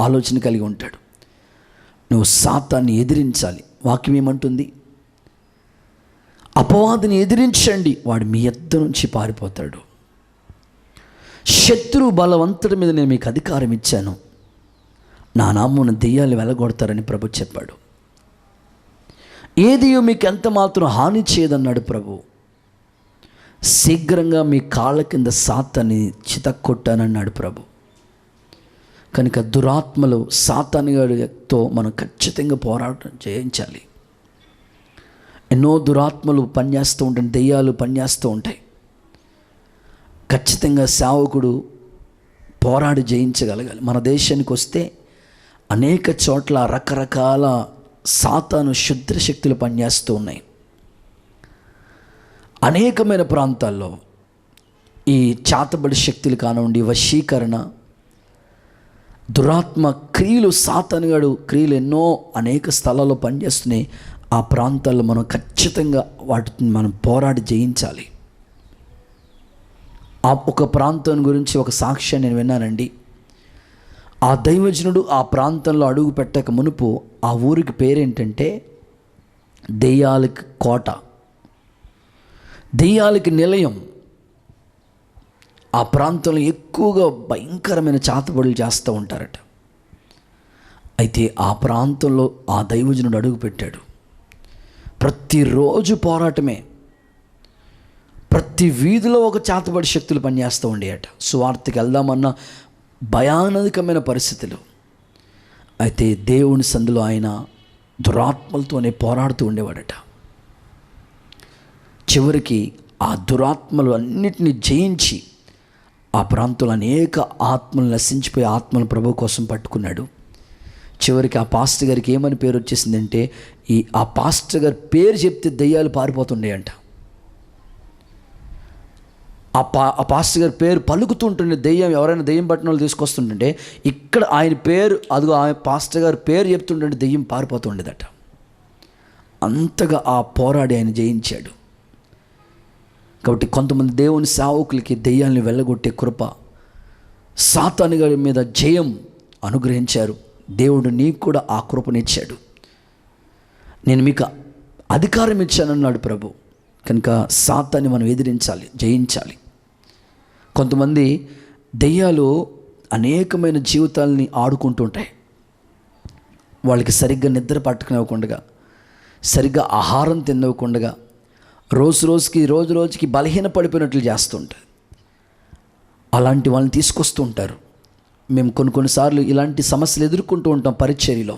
ఆలోచన కలిగి ఉంటాడు. నువ్వు సాతాన్ని ఎదిరించాలి. వాక్యం ఏమంటుంది? అపవాదిని ఎదిరించండి, వాడు మీ యొద్ద నుంచి పారిపోతాడు. శత్రువు బలవంతుడి మీద నేను మీకు అధికారం ఇచ్చాను, నా నామమున దెయ్యాలు వెలగొడతారని ప్రభు చెప్పాడు. ఏది మీకు ఎంత మాత్రం హాని చేయదన్నాడు ప్రభు. శీఘ్రంగా మీ కాళ్ళ కింద సాతాన్ని చితక్కొట్టానన్నాడు ప్రభు. కనుక దురాత్మలు సాతానుగాడితో మనం ఖచ్చితంగా పోరాటం చేయించాలి. ఎన్నో దురాత్మలు పనిచేస్తూ ఉంటాయి, దెయ్యాలు పనిచేస్తూ ఉంటాయి. ఖచ్చితంగా సేవకుడు పోరాడి జయించగలగాలి. మన దేశానికి వస్తే అనేక చోట్ల రకరకాల సాతాను శుద్ర శక్తులు పనిచేస్తూ ఉన్నాయి. అనేకమైన ప్రాంతాల్లో ఈ చాతబడి శక్తులు కానివ్వండి, వశీకరణ, దురాత్మ క్రియలు, సాతానుగాడు క్రియలు ఎన్నో అనేక స్థలాల్లో పనిచేస్తున్నాయి. ఆ ప్రాంతాల్లో మనం ఖచ్చితంగా వాటిని మనం పోరాడి జయించాలి. ఆ ఒక ప్రాంతం గురించి ఒక సాక్ష్యం నేను విన్నానండి. ఆ దైవజనుడు ఆ ప్రాంతంలో అడుగు పెట్టక మునుపు ఆ ఊరికి పేరేంటంటే దెయ్యాలకి కోట, దెయ్యాలకి నిలయం. ఆ ప్రాంతంలో ఎక్కువగా భయంకరమైన చాతబడులు చేస్తూ ఉంటారట. అయితే ఆ ప్రాంతంలో ఆ దైవజనుడు అడుగు పెట్టాడు. ప్రతిరోజు పోరాటమే, ప్రతి వీధిలో ఒక చాతబడి శక్తులు పనిచేస్తూ ఉండేయట. సువార్తకి వెళ్దామన్న భయానకమైన పరిస్థితులు. అయితే దేవుని సందులో ఆయన దురాత్మలతోనే పోరాడుతూ ఉండేవాడట. చివరికి ఆ దురాత్మలు అన్నిటినీ జయించి ఆ ప్రాంతంలో అనేక ఆత్మలు నశించిపోయి ఆత్మలు ప్రభు కోసం పట్టుకున్నాడు. చివరికి ఆ పాస్టర్ గారికి ఏమని పేరు వచ్చేసిందంటే, ఆ పాస్టర్ గారి పేరు చెప్తే దెయ్యాలు పారిపోతుండేయంట. ఆ పాస్టర్ గారి పేరు పలుకుతుంటుండే దెయ్యం, ఎవరైనా దెయ్యం పట్టిన వాళ్ళు తీసుకొస్తుంటే ఇక్కడ ఆయన పేరు, అదిగో ఆ పాస్టర్ గారి పేరు చెప్తుంటే దెయ్యం పారిపోతుండేదట. అంతగా ఆ పోరాడి ఆయన జయించాడు. కాబట్టి కొంతమంది దేవుని సేవకులకి దెయ్యాల్ని వెళ్ళగొట్టే కృప, సాతాను గారి మీద జయం అనుగ్రహించారు. దేవుడు నీకు కూడా ఆ కృపనిచ్చాడు. నేను మీకు అధికారం ఇచ్చానన్నాడు ప్రభు. కనుక సాతాన్ని మనం ఎదిరించాలి, జయించాలి. కొంతమంది దెయ్యాలు అనేకమైన జీవితాలని ఆడుకుంటుంటాయి. వాళ్ళకి సరిగ్గా నిద్ర పట్టుకునివ్వకుండా, సరిగ్గా ఆహారం తినకుండా, రోజు రోజుకి బలహీన పడిపోయినట్లు చేస్తుంటారు. అలాంటి వాళ్ళని తీసుకొస్తూ ఉంటారు. మేము కొన్నిసార్లు ఇలాంటి సమస్యలు ఎదుర్కొంటూ ఉంటాం పరిచర్యలో.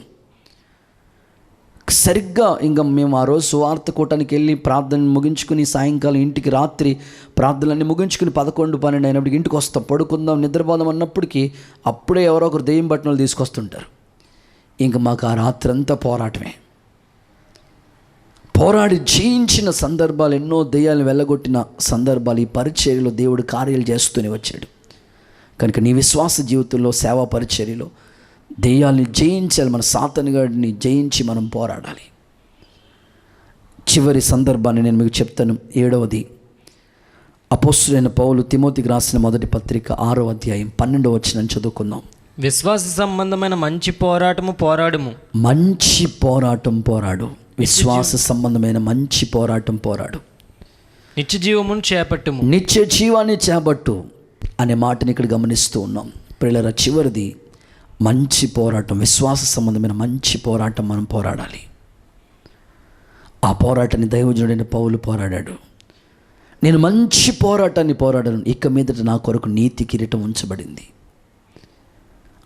సరిగ్గా ఇంకా మేము ఆ రోజు సువార్త కూటానికి వెళ్ళి ప్రార్థన ముగించుకుని సాయంకాలం ఇంటికి రాత్రి ప్రార్థనలన్నీ ముగించుకుని 11-12 అయినప్పటికి ఇంటికి వస్తాం, పడుకుందాం, నిద్రపోదాం అన్నప్పటికీ అప్పుడే ఎవరో ఒకరు దెయ్యం పట్టిన వాళ్ళు తీసుకొస్తుంటారు. ఇంక మాకు ఆ రాత్రంతా పోరాటమే. పోరాడి జయించిన సందర్భాలు ఎన్నో, దెయ్యాలను వెళ్ళగొట్టిన సందర్భాలు ఈ పరిచర్యలో దేవుడు కార్యాలు చేస్తూనే వచ్చాడు. కనుక నీ విశ్వాస జీవితంలో, సేవా పరిచర్యలో దెయ్యాల్ని జయించాలి. మన సాతానుగాడిని జయించి మనం పోరాడాలి. చివరి సందర్భాన్ని నేను మీకు చెప్తాను. 7వది, అపోస్తులైన పౌలు తిమోతికి రాసిన మొదటి పత్రిక 6వ అధ్యాయం 12వ వచనం చదువుకుందాం. విశ్వాస సంబంధమైన మంచి పోరాటము పోరాడుము. మంచి పోరాటం పోరాడు. విశ్వాస సంబంధమైన మంచి పోరాటం పోరాడు. నిత్య జీవమును చేపట్టుము. నిత్య జీవాన్ని చేపట్టు అనే మాటని ఇక్కడ గమనిస్తూ ఉన్నాం. ప్రియులారా, చివరిది మంచి పోరాటం, విశ్వాస సంబంధమైన మంచి పోరాటం మనం పోరాడాలి. ఆ పోరాటాన్ని దైవజనుడైన పౌలు పోరాడాడు. నేను మంచి పోరాటాన్ని పోరాడాను, ఇక మీదట నా కొరకు నీతి కిరీటం ఉంచబడింది.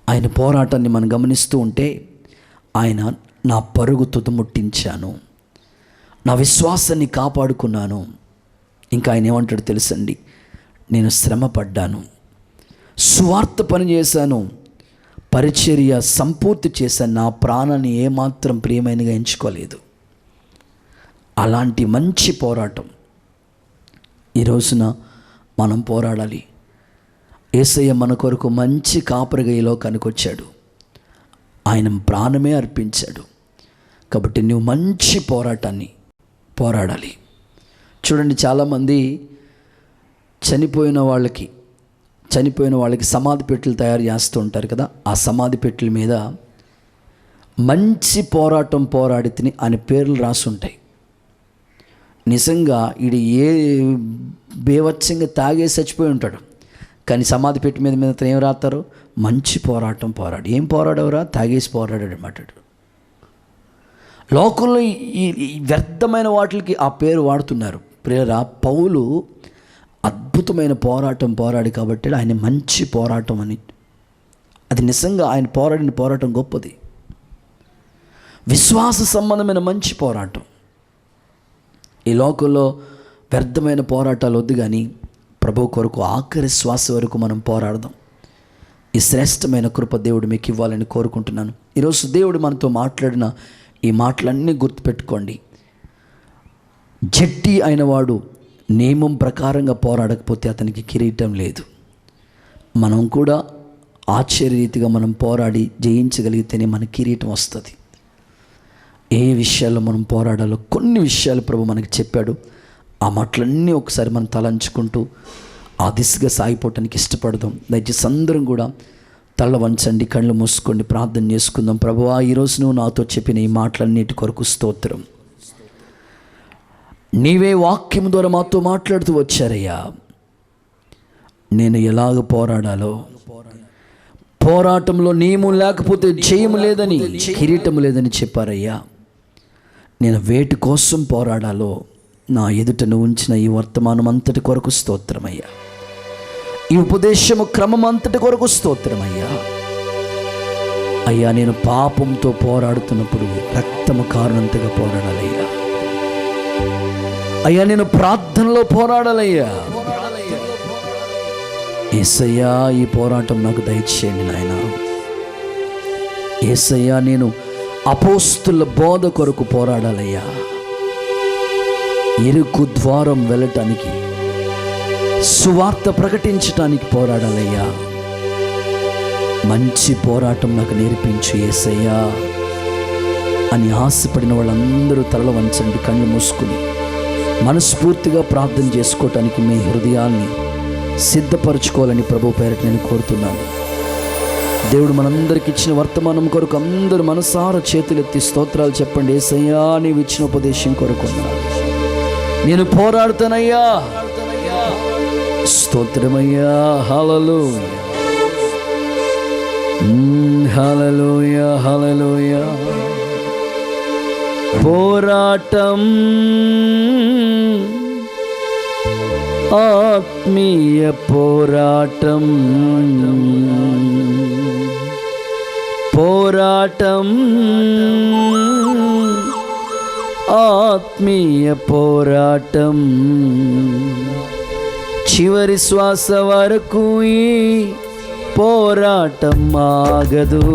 ఆయన పోరాటాన్ని మనం గమనిస్తూ ఉంటే, ఆయన నా పరుగు తుదముట్టించాను, నా విశ్వాసాన్ని కాపాడుకున్నాను. ఇంకా ఆయన ఏమంటాడు తెలుసండి, నేను శ్రమ పడ్డాను, సువార్త పని చేశాను, పరిచర్య సంపూర్తి చేశాను, నా ప్రాణాన్ని ఏమాత్రం ప్రియమైనగా ఎంచుకోలేదు. అలాంటి మంచి పోరాటం ఈ రోజున మనం పోరాడాలి. యేసయ్య మన కొరకు మంచి కాపరిగా ఈ లోకానికి వచ్చాడు. ఆయన ప్రాణమే అర్పించాడు. కాబట్టి నువ్వు మంచి పోరాటాన్ని పోరాడాలి. చూడండి, చాలామంది చనిపోయిన వాళ్ళకి సమాధి పెట్టెలు తయారు చేస్తూ ఉంటారు కదా. ఆ సమాధి పెట్టెల మీద మంచి పోరాటం పోరాడితిని అని పేర్లు రాసి ఉంటాయి. నిజంగా ఇది ఏ బేవత్సంగా తాగే చచ్చిపోయి ఉంటాడు, కానీ సమాధి పెట్టి మీద ఏం రాస్తారు? మంచి పోరాటం పోరాడు. ఏం పోరాడవరా? తాగేసి పోరాడాడు అన్నమాట. లోకంలో ఈ వ్యర్థమైన వాటికి ఆ పేరు వాడుతున్నారు. ప్రియరా, పౌలు అద్భుతమైన పోరాటం పోరాడి కాబట్టి ఆయన మంచి పోరాటం అని, అది నిజంగా ఆయన పోరాడిన పోరాటం గొప్పది. విశ్వాస సంబంధమైన మంచి పోరాటం. ఈ లోకంలో వ్యర్థమైన పోరాటాలు వద్దు, కానీ ప్రభు కొరకు ఆఖరి శ్వాస వరకు మనం పోరాడదాం. ఈ శ్రేష్టమైన కృప దేవుడు మీకు ఇవ్వాలని కోరుకుంటున్నాను. ఈరోజు దేవుడు మనతో మాట్లాడిన ఈ మాటలన్నీ గుర్తుపెట్టుకోండి. జట్టి అయిన వాడు నియమం ప్రకారంగా పోరాడకపోతే అతనికి కిరీటం లేదు. మనం కూడా ఆశ్చర్యరీతిగా మనం పోరాడి జయించగలిగితేనే మన కిరీటం వస్తుంది. ఏ విషయాల్లో మనం పోరాడాలో కొన్ని విషయాలు ప్రభు మనకి చెప్పాడు. ఆ మాటలన్నీ ఒకసారి మనం తలంచుకుంటూ ఆ దిశగా సాగిపోవటానికి ఇష్టపడదాం. దయచేసి అందరం కూడా తల వంచండి, కళ్ళు మూసుకోండి, ప్రార్థన చేసుకుందాం. ప్రభువా, ఈరోజు నువ్వు నాతో చెప్పిన ఈ మాటలన్నిటి కొరకు స్తోత్రం. నీవే వాక్యం ద్వారా మాతో మాట్లాడుతూ వచ్చారయ్యా. నేను ఎలాగ పోరాడాలో, పోరాటంలో నియమం లేకపోతే జయము లేదని, కిరీటం లేదని చెప్పారయ్యా. నేను వేటి కోసం పోరాడాలో నా ఎదుటను ఉంచిన ఈ వర్తమానం అంతటి కొరకు స్తోత్రమయ్యా. ఈ ఉపదేశము క్రమం అంతటి కొరకు స్తోత్రమయ్యా. అయ్యా, నేను పాపంతో పోరాడుతున్నప్పుడు రక్తము కారణంతగా పోరాడాలయ్యా. అయ్యా, నేను ప్రార్థనలో పోరాడాలయ్యా. యేసయ్యా, ఈ పోరాటం నాకు దయచేయండి నాయన. యేసయ్యా, నేను అపోస్తుల బోధ కొరకు పోరాడాలయ్యా. ఇరుకు ద్వారం వెళ్ళటానికి, సువార్త ప్రకటించటానికి పోరాడాలయ్యా. మంచి పోరాటం నాకు నేర్పించు యేసయ్యా అని ఆశపడిన వాళ్ళందరూ తలలు వంచండి, కళ్ళు మూసుకుని మనస్ఫూర్తిగా ప్రార్థన చేసుకోవటానికి మీ హృదయాల్ని సిద్ధపరచుకోవాలని ప్రభు పేరట నేను కోరుతున్నాను. దేవుడు మనందరికి ఇచ్చిన వర్తమానం కొరకు అందరూ మనసారా చేతులెత్తి స్తోత్రాలు చెప్పండి. యేసయ్యా, నీవు ఇచ్చిన ఉపదేశం కొరకున్నాను, నేను పోరాడుతానయ్యా. స్తోత్రమయ్యా. హల్లెలూయా, హల్లెలూయా, హల్లెలూయా. పోరాటం ఆత్మీయ పోరాటం, పోరాటం ఆత్మీయ పోరాటం. చివరి శ్వాస వరకు ఈ పోరాటం ఆగదు.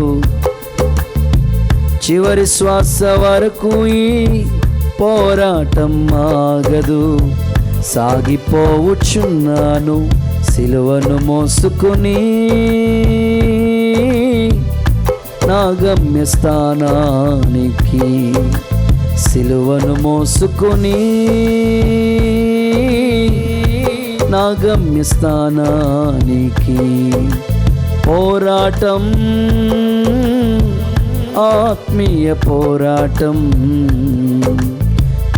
చివరి శ్వాస వరకు ఈ పోరాటం ఆగదు. సాగిపోవచ్చున్నాను సిలువను మోసుకుని, నా గమ్యస్థానానికి. సిలువను మోసుకుని నా గమ్యస్థానానికి. పోరాటం ఆత్మీయ పోరాటం,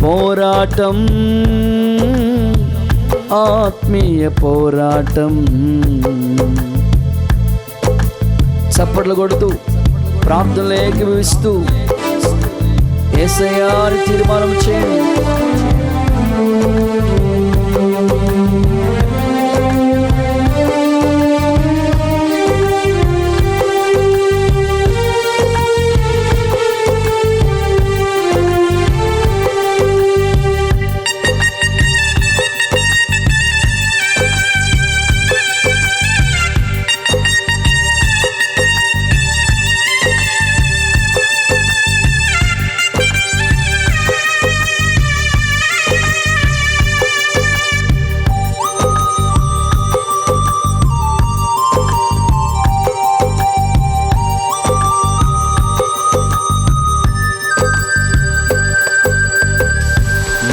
పోరాటం ఆత్మీయ పోరాటం. చప్పట్లు కొడుతూ ప్రార్థనలు ఏకీభవిస్తూ యేసయ్యా అని తీర్మానం చేయండి.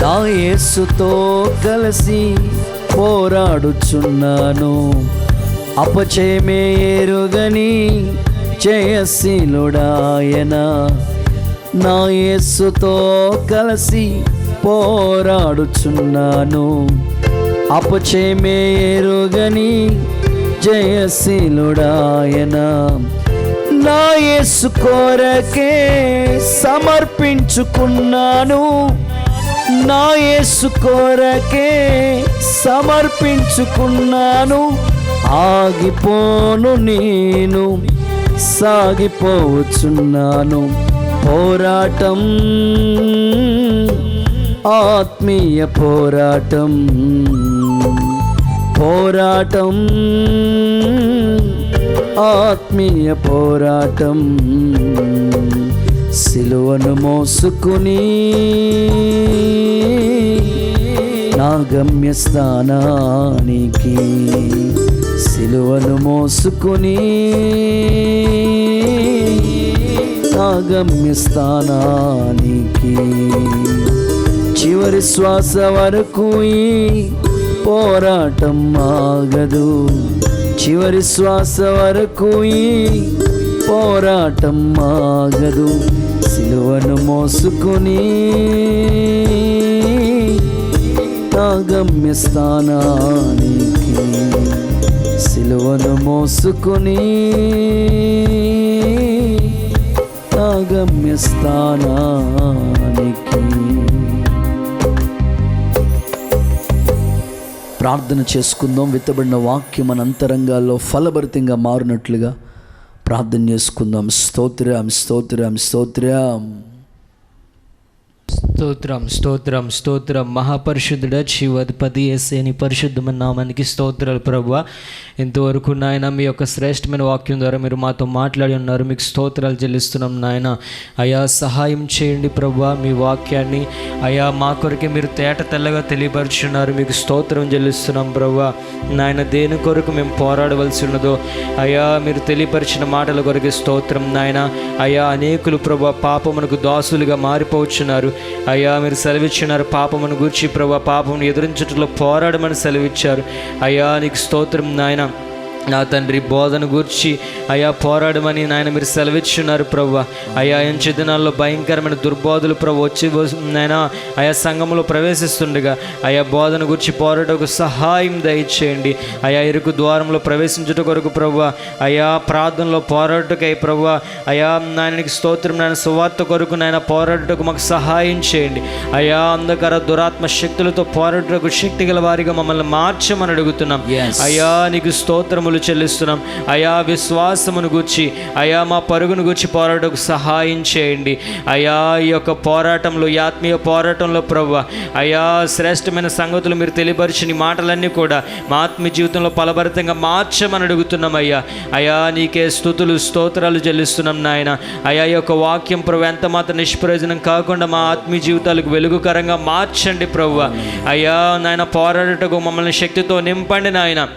నా యేసుతో కలిసి పోరాడుచున్నాను, అపజయమే ఎరుగని జయశీలుడాయన. నా యేసుతో కలిసి పోరాడుచున్నాను, అపజయమే ఎరుగని జయశీలుడాయన. నా యేసు కొరకే సమర్పించుకున్నాను, నా యేసు కొరకే సమర్పించుకున్నాను. ఆగిపోను నేను, సాగిపోవచ్చున్నాను. పోరాటం ఆత్మీయ పోరాటం, పోరాటం ఆత్మీయ పోరాటం. సిలువను మోసుకుని నా గమ్యస్థానానికి సిలువను మోసుకొని నా గమ్యస్థానానికి చివరి శ్వాస వరకు ఈ పోరాటం ఆగదు. చివరి శ్వాస వరకు ఈ పోరాటం ఆగదు. సిలువను మోసుకొని నా గమ్యస్థానానికి సిలువను మోసుకొని నా గమ్యస్థానానికి. ప్రార్థన చేసుకుందాం. విత్తబడిన వాక్యం మన అంతరంగాల్లో ఫలభరితంగా మారినట్లుగా ప్రార్థన చేసుకుందాం. స్తోత్రం స్తోత్రం స్తోత్రం స్తోత్రం స్తోత్రం స్తోత్రం. మహాపరిశుద్ధుడ జీవాధిపతి యేసయ్య పరిశుద్ధమైన నామానికి స్తోత్రాలు ప్రభువా. ఇంతవరకు నాయన మీ యొక్క శ్రేష్టమైన వాక్యం ద్వారా మీరు మాతో మాట్లాడి ఉన్నారు. మీకు స్తోత్రాలు చెల్లిస్తున్నాం నాయన. అయా సహాయం చేయండి ప్రభువా. మీ వాక్యాన్ని అయా మా కొరకే మీరు తేట తెల్లగా తెలియపరుచున్నారు. మీకు స్తోత్రం చెల్లిస్తున్నాం ప్రభువా. నాయన దేని కొరకు మేము పోరాడవలసి ఉన్నదో అయా మీరు తెలియపరిచిన మాటల కొరకే స్తోత్రం నాయన. అయా అనేకులు ప్రభువా పాపమునకు దాసులుగా మారిపోవచ్చున్నారు. అయ్యా మీరు సెలవిచ్చినారు పాపమును గూర్చి ప్రభువా పాపమును ఎదురించుటలో పోరాడమని సెలవిచ్చారు. అయ్యా నీకు స్తోత్రం నాయన. నా తండ్రి బోధన గూర్చి అయా పోరాడమని నాయన మీరు సెలవిచ్చున్నారు ప్రభువా. అయా ఎంచు దినాల్లో భయంకరమైన దుర్బోధలు ప్రభు వచ్చి నాయన అయా సంఘంలో ప్రవేశిస్తుండగా అయా బోధన గురించి పోరాటకు సహాయం దయచేయండి. అయా ఇరుకు ద్వారంలో ప్రవేశించుట కొరకు ప్రభువా అయా ప్రార్థనలో పోరాటకై ప్రభువా అయా నాయనకి స్తోత్రం నాయన సువార్త కొరకు నాయన పోరాటకు మాకు సహాయం చేయండి. అయా అంధకార దురాత్మ శక్తులతో పోరాటకు శక్తి గల వారిగా మమ్మల్ని మార్చమని అడుగుతున్నాం. అయా నీకు స్తోత్రము చెల్లిస్తున్నాం. అయా విశ్వాసమును గూర్చి అయా మా పరుగును గూర్చి పోరాటకు సహాయం చేయండి. అయా ఈ యొక్క పోరాటంలో ఈ ఆత్మీయ పోరాటంలో ప్రభువా అయా శ్రేష్టమైన సంగతులు మీరు తెలియపరిచిన మాటలన్నీ కూడా మా ఆత్మీయ జీవితంలో ఫలభరితంగా మార్చమని అడుగుతున్నాం. అయా నీకే స్తుతులు స్తోత్రాలు చెల్లిస్తున్నాం నాయన. అయా ఈ యొక్క వాక్యం ప్రభు ఎంత మాత్రం నిష్ప్రయోజనం కాకుండా మా ఆత్మీయ జీవితాలకు వెలుగుకరంగా మార్చండి ప్రభువా. అయా నాయన పోరాటకు మమ్మల్ని శక్తితో నింపండి నాయన.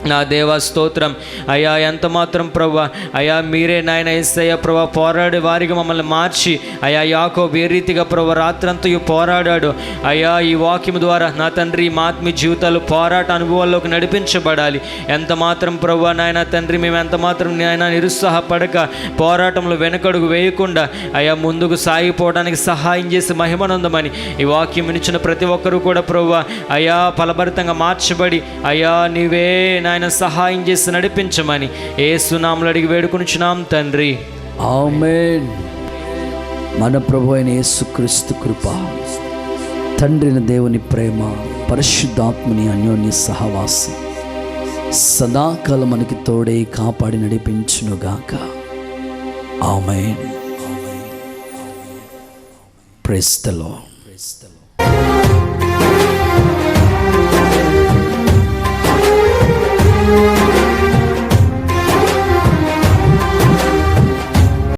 నా దేవా స్తోత్రం. అయా ఎంత మాత్రం ప్రభువా అయా మీరే నాయన యేసయ్య ప్రభువా పోరాడే వారిగా మమ్మల్ని మార్చి అయా యాకోబు ఏ రీతిగా ప్రభువా రాత్రంతయు పోరాడాడు అయా ఈ వాక్యం ద్వారా నా తండ్రి మా ఆత్మీయ జీవితాలు పోరాట అనుభవాల్లోకి నడిపించబడాలి. ఎంత మాత్రం ప్రభువా నాయన తండ్రి మేము ఎంత మాత్రం నాయన నిరుత్సాహపడక పోరాటంలో వెనకడుగు వేయకుండా అయా ముందుకు సాగిపోవడానికి సహాయం చేసి మహిమనందమని ఈ వాక్యం వినిచిన ప్రతి ఒక్కరూ కూడా ప్రభువా అయా ఫలభరితంగా మార్చబడి అయా నీవే ఆయన సహాయం చేసి నడిపించమని యేసు నామములో అడిగి వేడుకొనుచున్నాం తండ్రి. ఆమేన్. మన ప్రభు అయిన యేసుక్రీస్తు కృప, తండ్రిన దేవుని ప్రేమ, పరిశుద్ధాత్మని అన్యోన్య సహవాసం సదాకాలం మనకి తోడే కాపాడి నడిపించునుగాక. ఆమేన్. Praise the lord.